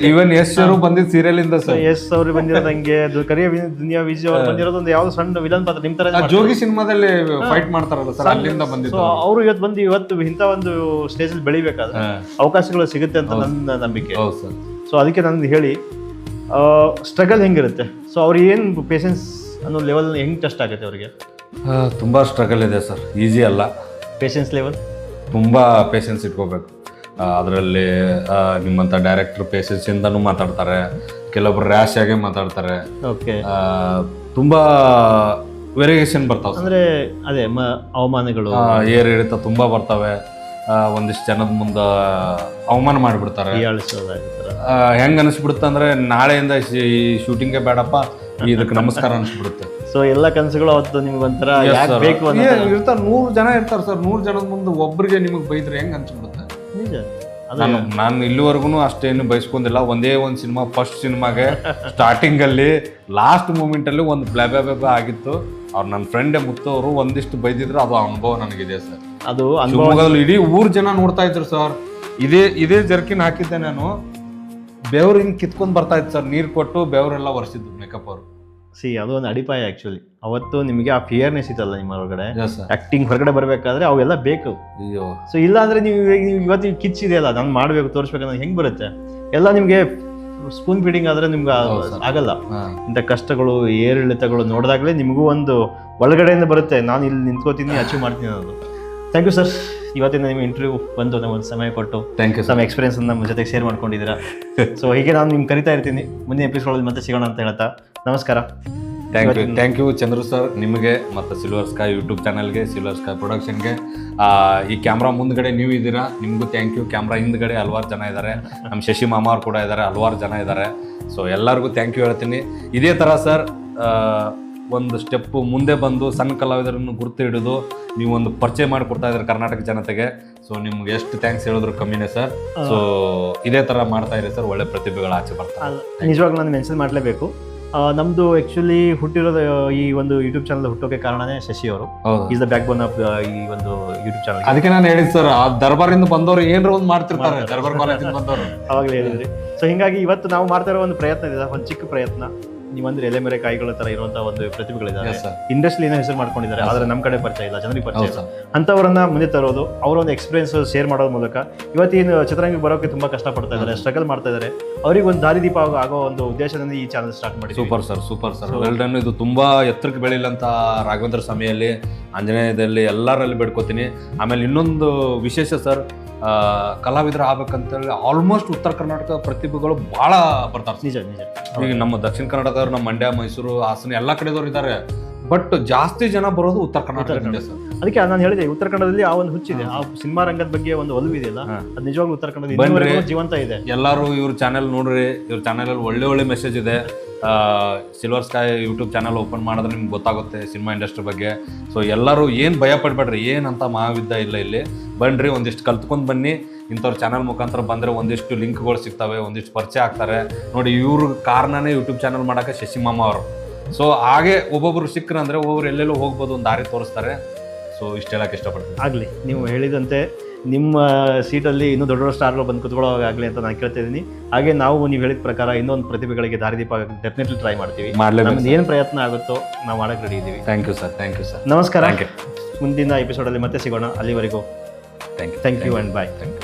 ಇವನ್ ಯಶ್ ಅವರು ಬಂದಿದ್ದು ಸೀರಿಯಲ್ ಇಂದ. ಯಶ್ ಅವ್ರು ಬಂದಿರೋದು ಹಂಗೆ, ಕರಿಯ ದುನಿಯಾ ವಿಜಯ್ ಅವ್ರು ಬಂದಿರೋದು ಒಂದು ಯಾವ್ದು ಸಣ್ಣ ವಿಲನ್ ಪಾತ್ರ ನಿಮ್ ತರ ಜೋಗಿ ಸಿನಿಮಾದಲ್ಲಿ ಫೈಟ್ ಮಾಡ್ತಾರಲ್ಲ ಸರ್, ಅಲ್ಲಿಂದ ಬಂದಿದ್ದು. ಅವರು ಇವತ್ತು ಇಂಥ ಒಂದು ಸ್ಟೇಜ್ ಅಲ್ಲಿ ಬೆಳಿಬೇಕಾದ್ರೆ ಅವಕಾಶಗಳು ಸಿಗುತ್ತೆ ಅಂತ ನನ್ನ ನಂಬಿಕೆ. ಸೊ ಅದಕ್ಕೆ ನಾನು ಹೇಳಿ ಸ್ಟ್ರಗಲ್ ಹೆಂಗಿರುತ್ತೆ, ಸೊ ಅವ್ರು ಏನು ಪೇಷನ್ಸ್ ಅನ್ನೋ ಲೆವೆಲ್ ಹೆಂಗ್ ಟೆಸ್ಟ್ ಆಗುತ್ತೆ ಅವ್ರಿಗೆ? ತುಂಬಾ ಸ್ಟ್ರಗಲ್ ಇದೆ ಸರ್, ಈಸಿ ಅಲ್ಲ. ಪೇಷನ್ಸ್ ಲೆವೆಲ್ ತುಂಬಾ ಪೇಷನ್ಸ್ ಇಟ್ಕೋಬೇಕು. ಅದರಲ್ಲಿ ನಿಮ್ಮಂತ ಡೈರೆಕ್ಟರ್ ಪೇಷನ್ಸ್ ಇಂದನೂ ಮಾತಾಡ್ತಾರೆ, ಕೆಲವೊಬ್ರು ರ್ಯಾಶ್ ಆಗಿ ಮಾತಾಡ್ತಾರೆ. ಓಕೆ, ತುಂಬಾ ವೇರಿಯೇಷನ್ ಬರ್ತಾವೆ ಅಂದ್ರೆ ಅದೇ ಅವಮಾನಗಳು ಏರಿಳಿತ ತುಂಬಾ ಬರ್ತವೆ. ಒಂದಿಷ್ಟು ಜನದ ಮುಂದೆ ಅವಮಾನ ಮಾಡಿಬಿಡ್ತಾರೆ. ಹೆಂಗ್ ಅನಿಸ್ಬಿಡುತ್ತೆ ಅಂದ್ರೆ ನಾಳೆಯಿಂದ ಈ ಶೂಟಿಂಗೇ ಬೇಡಪ್ಪ, ಇದಕ್ಕೆ ನಮಸ್ಕಾರ ಅನಿಸ್ಬಿಡುತ್ತೆ. ಸೊ ಎಲ್ಲ ಕನಸುಗಳು ಅವತ್ತು ನಿಮ್ಗೆ ಒಂಥರ ಬೇಕು ಇರ್ತಾರೆ. 100 ಜನ ಇರ್ತಾರೆ ಸರ್, 100 ಜನದ ಮುಂದೆ ಒಬ್ರಿಗೆ ನಿಮಗೆ ಬೈದ್ರೆ ಹೆಂಗ್ ಅನ್ಸ್ಬಿಡುತ್ತೆ? ನಿಜ. ನಾನು ಇಲ್ಲಿವರೆಗೂ ಅಷ್ಟೇನು ಬಯಸ್ಕೊಂಡಿಲ್ಲ. ಒಂದೇ ಒಂದು ಸಿನಿಮಾ, ಫಸ್ಟ್ ಸಿನಿಮಾಗೆ ಸ್ಟಾರ್ಟಿಂಗ್ ಅಲ್ಲಿ ಲಾಸ್ಟ್ ಮೂಮೆಂಟ್ ಅಲ್ಲಿ ಒಂದು ಬ್ಲಾಬ್ ಆಗಿತ್ತು. ಅವ್ರು ನನ್ನ ಫ್ರೆಂಡೇ ಮುತ್ತು ಅವರು ಒಂದಿಷ್ಟು ಬೈದಿದ್ರು, ಅದು ಅನುಭವ ನನಗಿದೆ ಸರ್. ಅದು ಶಿವಮೊಗ್ಗದಲ್ಲಿ ಇಡೀ ಊರ್ ಜನ ನೋಡ್ತಾ ಇದ್ರು ಸರ್. ಇದೇ ಜರ್ಕಿನ್ ಹಾಕಿದ್ದೆ ನಾನು, ಬೆವ್ರು ಹಿಂಗ್ ಕಿತ್ಕೊಂಡ್ ಬರ್ತಾ ಇತ್ತು ಸರ್. ನೀರ್ ಕೊಟ್ಟು ಬೆವರೆಲ್ಲ ಒರೆಸಿದ್ದು ಮೇಕಪ್ ಅವರು. ಅದು ಒಂದು ಅಡಿಪಾಯ ಆಕ್ಚುಲಿ. ಅವತ್ತು ನಿಮಗೆ ಆ ಫಿಯರ್ನೆಸ್ ಇತ್ತಲ್ಲ ನಿಮ್ಮ ಹೊರಗಡೆ, ಆಕ್ಟಿಂಗ್ ಹೊರಗಡೆ ಬರ್ಬೇಕಾದ್ರೆ ಅವೆಲ್ಲ ಬೇಕು. ಸೊ ಇಲ್ಲ ಅಂದ್ರೆ ನೀವು ಇವತ್ತು ಕಿಚ್ಚಿದೆಯಲ್ಲ, ನಾನು ಮಾಡ್ಬೇಕು, ತೋರಿಸ್ಬೇಕಂದ್ರೆ ಹೆಂಗ್ ಬರುತ್ತೆ? ಎಲ್ಲ ನಿಮ್ಗೆ ಸ್ಪೂನ್ ಫೀಡಿಂಗ್ ಆದ್ರೆ ನಿಮ್ಗೆ ಆಗಲ್ಲ. ಇಂಥ ಕಷ್ಟಗಳು, ಏರಿಳಿತಗಳು ನೋಡಿದಾಗಲೇ ನಿಮಗೂ ಒಂದು ಒಳಗಡೆಯಿಂದ ಬರುತ್ತೆ, ನಾನು ಇಲ್ಲಿ ನಿಂತ್ಕೋತೀನಿ, ಅಚೀವ್ ಮಾಡ್ತೀನಿ ಅನ್ನೋದು. ಥ್ಯಾಂಕ್ ಯು ಸರ್, ಇವತ್ತಿನ ನಿಮ್ಮ ಇಂಟರ್ವ್ಯೂ ಬಂದು ನಮಗೆ ಸಮಯ ಕೊಟ್ಟು ನಮ್ಮ ಎಕ್ಸ್ಪೀರಿಯನ್ಸ್ ನಮ್ಮ ಜೊತೆಗೆ ಶೇರ್ ಮಾಡ್ಕೊಂಡಿದ್ದೀರಾ. ಸೊ ಹೀಗೆ ನಾನು ನಿಮ್ಗೆ ಕರಿತಾ ಇರ್ತೀನಿ, ಮುಂದಿನ ಎಪಿಸೋಡಲ್ಲಿ ಮತ್ತೆ ಸಿಗೋಣ ಅಂತ ಹೇಳ್ತಾ ನಮಸ್ಕಾರ. ಥ್ಯಾಂಕ್ ಯು ಚಂದ್ರು ಸರ್, ನಿಮಗೆ ಮತ್ತು ಸಿಲ್ವರ್ ಸ್ಕೈ ಯೂಟ್ಯೂಬ್ ಚಾನಲ್ಗೆ, ಸಿಲ್ವರ್ ಸ್ಕೈ ಪ್ರೊಡಕ್ಷನ್ಗೆ. ಈ ಕ್ಯಾಮ್ರಾ ಮುಂದ್ಗಡೆ ನೀವು ಇದ್ದೀರಾ, ನಿಮಗೂ ಥ್ಯಾಂಕ್ ಯು. ಕ್ಯಾಮ್ರಾ ಹಿಂದ್ಗಡೆ ಹಲವಾರು ಜನ ಇದ್ದಾರೆ, ನಮ್ಮ ಶಶಿ ಮಾಮ ಅವ್ರು ಕೂಡ ಇದ್ದಾರೆ, ಹಲವಾರು ಜನ ಇದ್ದಾರೆ. ಸೊ ಎಲ್ಲರಿಗೂ ಥ್ಯಾಂಕ್ ಯು ಹೇಳ್ತೀನಿ. ಇದೇ ಥರ ಸರ್ ಒಂದು ಸ್ಟೆಪ್ಪು ಮುಂದೆ ಬಂದು ಸಣ್ಣ ಕಲಾವಿದರನ್ನು ಗುರುತು ಹಿಡಿದು ನೀವೊಂದು ಪರಿಚಯ ಮಾಡಿಕೊಡ್ತಾ ಇದ್ದಾರೆ ಕರ್ನಾಟಕ ಜನತೆಗೆ. ಸೊ ನಿಮ್ಗೆ ಎಷ್ಟು ಥ್ಯಾಂಕ್ಸ್ ಹೇಳಿದ್ರು ಕಮ್ಮಿನೇ ಸರ್. ಸೊ ಇದೇ ಥರ ಮಾಡ್ತಾ ಇರಿ ಸರ್, ಒಳ್ಳೆ ಪ್ರತಿಭೆಗಳು ಆಚೆ ಬರ್ತಾರೆ. ನಿಜವಾಗ್ಲೂ ನಾನು ಮೆನ್ಷನ್ ಮಾಡಲೇಬೇಕು, ನಮ್ದು ಆಕ್ಚುಲಿ ಹುಟ್ಟಿರೋದು ಈ ಒಂದು ಯೂಟ್ಯೂಬ್ ಚಾನಲ್ ಹುಟ್ಟೋಕೆ ಕಾರಣನೇ ಶಶಿ ಅವರು. Is the back bone of ಈ ಒಂದು ಯೂಟ್ಯೂಬ್ ಚಾನಲ್. ಅದಕ್ಕೆ ನಾನು ಹೇಳಿದ್ ಸರ್, ಆ ದರ್ಬಾರಿಂದ ಬಂದವರು ಏನಾರ ಒಂದು ಮಾಡ್ತಿರ್ತಾರೆ, ದರ್ಬಾರ್ ಕಾಲೇಜಿಂದ ಬಂದವರು ಅವಾಗಲೇ ಹೇಳಿದ್ರಿ. ಸೊ ಹಿಂಗಾಗಿ ಇವತ್ತು ನಾವು ಮಾಡ್ತಾ ಇರೋ ಒಂದು ಪ್ರಯತ್ನ ಇದೆ, ಒಂದು ಚಿಕ್ಕ ಪ್ರಯತ್ನ. ನೀವಂದ್ರೆ ಎಲೆ ಮೇರೆ ಕಾಯಿಗಳ ತರ ಇರುವಂತಹ ಒಂದು ಪ್ರತಿಭೆಗಳಿದ್ದಾರೆ, ಇಂಡಸ್ಟ್ರಿನ ಹೆಸರು ಮಾಡ್ಕೊಂಡಿದ್ದಾರೆ, ಆದ್ರೆ ನಮ್ಮ ಕಡೆ ಪರಿಚಯ ಇಲ್ಲ, ಜನರಿಗೆ ಪರಿಚಯ ಇಲ್ಲ. ಅಂತವರನ್ನ ಮುಂದೆ ತರೋದು, ಅವರ ಒಂದು ಎಕ್ಸ್ಪೀರಿಯನ್ಸ್ ಶೇರ್ ಮಾಡೋದ್ರ ಮೂಲಕ ಇವತ್ತಿನ ಚಿತ್ರರಂಗಕ್ಕೆ ಬರೋಕೆ ತುಂಬಾ ಕಷ್ಟ ಪಡ್ತಾ ಇದ್ದಾರೆ, ಸ್ಟ್ರಗಲ್ ಮಾಡ್ತಾ ಇದ್ದಾರೆ. ಅವ್ರಿಗೆ ಒಂದು ದಾರಿದೀಪ ಆಗೋ ಒಂದು ಉದ್ದೇಶದಿಂದ ಈ ಚಾನಲ್ ಸ್ಟಾರ್ಟ್ ಮಾಡಿ. Super sir, well done. ಇದು ತುಂಬಾ ಎತ್ತರಕ್ಕೆ ಬೆಳಿಲಂತ ರಾಘವೇಂದ್ರ ಸ್ವಾಮಿಯಲ್ಲಿ, ಆಂಜನೇಯದಲ್ಲಿ ಎಲ್ಲರಲ್ಲಿ ಬೇಡ್ಕೋತೀನಿ. ಆಮೇಲೆ ಇನ್ನೊಂದು ವಿಶೇಷ ಸರ್, ಕಲಾವಿದರು ಆಗ್ಬೇಕಂತೇಳಿ ಆಲ್ಮೋಸ್ಟ್ ಉತ್ತರ ಕರ್ನಾಟಕ ಪ್ರತಿಭೆಗಳು ಬಹಳ ಬರ್ತಾರೆ. ನಿಜ. ಈಗ ನಮ್ಮ ದಕ್ಷಿಣ ಕನ್ನಡದವ್ರು, ನಮ್ಮ ಮಂಡ್ಯ, ಮೈಸೂರು, ಹಾಸನ ಎಲ್ಲ ಕಡೆದವ್ರು ಇದ್ದಾರೆ, ಬಟ್ ಜಾಸ್ತಿ ಜನ ಬರೋದು ಉತ್ತರ ಕರ್ನಾಟಕದಿಂದ ಸರ್. ಅದಕ್ಕೆ ನಾನು ಹೇಳಿದೆ, ಉತ್ತರ ಕನ್ನಡದಲ್ಲಿ ಆ ಒಂದು ಹುಚ್ಚಿದೆ, ಆ ಸಿನಿಮಾ ರಂಗದ ಬಗ್ಗೆ ಒಂದು ಒಲವು ಇದೆಯಲ್ಲ, ಅದು ನಿಜವಾಗ್ಲೂ ಉತ್ತರ ಕನ್ನಡ ಜೀವಂತ ಇದೆ. ಎಲ್ಲರೂ ಇವ್ರ ಚಾನೆಲ್ ನೋಡ್ರಿ, ಇವ್ರ ಚಾನೆಲ್ ಅಲ್ಲಿ ಒಳ್ಳೆ ಮೆಸೇಜ್ ಇದೆ. Silver sky YouTube channel open ಮಾಡಿದ್ರೆ ನಿಮ್ಗೆ ಗೊತ್ತಾಗುತ್ತೆ ಸಿನಿಮಾ ಇಂಡಸ್ಟ್ರಿ ಬಗ್ಗೆ. ಸೊ ಎಲ್ಲರೂ ಏನು ಭಯ ಪಡ್ಬೇಡ್ರಿ, ಏನಂತ ಮಹಾವಿದ್ಯ ಇಲ್ಲ ಇಲ್ಲಿ. ಬನ್ನಿರಿ, ಒಂದಿಷ್ಟು ಕಲ್ತ್ಕೊಂಡು ಬನ್ನಿ. ಇಂಥವ್ರ ಚಾನಲ್ ಮುಖಾಂತರ ಬಂದರೆ ಒಂದಿಷ್ಟು ಲಿಂಕ್ಗಳು ಸಿಗ್ತವೆ, ಒಂದಿಷ್ಟು ಪರಿಚಯ ಆಗ್ತಾರೆ. ನೋಡಿ, ಇವ್ರ ಕಾರಣನೇ ಯೂಟ್ಯೂಬ್ ಚಾನಲ್ ಮಾಡೋಕ್ಕೆ ಶಶಿಮಾಮ ಅವರು. ಸೊ ಹಾಗೆ ಒಬ್ಬೊಬ್ರು ಸಿಕ್ಕರು ಅಂದರೆ ಒಬ್ಬೊಬ್ರು ಎಲ್ಲೆಲ್ಲೋ ಹೋಗ್ಬೋದು, ಒಂದು ದಾರಿ ತೋರಿಸ್ತಾರೆ. ಸೊ ಇಷ್ಟು ಹೇಳೋಕ್ಕೆ ಇಷ್ಟಪಡ್ತೀನಿ. ಆಗಲಿ, ನೀವು ಹೇಳಿದಂತೆ ನಿಮ್ಮ ಸೀಟಲ್ಲಿ ಇನ್ನೂ ದೊಡ್ಡ ದೊಡ್ಡ ಸ್ಟಾರ್ಗಳು ಬಂದು ಕುತ್ಕೊಳ್ಳೋವಾಗಲಿ ಅಂತ ನಾನು ಕೇಳ್ತಿದ್ದೀನಿ. ಹಾಗೆ ನಾವು ನೀವು ಹೇಳಿದ ಪ್ರಕಾರ ಇನ್ನೊಂದು ಪ್ರತಿಭೆಗಳಿಗೆ ದಾರಿದೀಪ ಡೆಫಿನೆಟ್ಲಿ ಟ್ರೈ ಮಾಡ್ತೀವಿ. ನಮ್ದು ಏನು ಪ್ರಯತ್ನ ಆಗುತ್ತೋ ನಾವು ಮಾಡೋಕ್ಕೆ ರೆಡಿ ಇದ್ದೀವಿ. Thank you sir. Thank you sir. ನಮಸ್ಕಾರ. ಮುಂದಿನ ಎಪಿಸೋಡಲ್ಲಿ ಮತ್ತೆ ಸಿಗೋಣ. ಅಲ್ಲಿವರೆಗೂ thank you and bye. Thank you.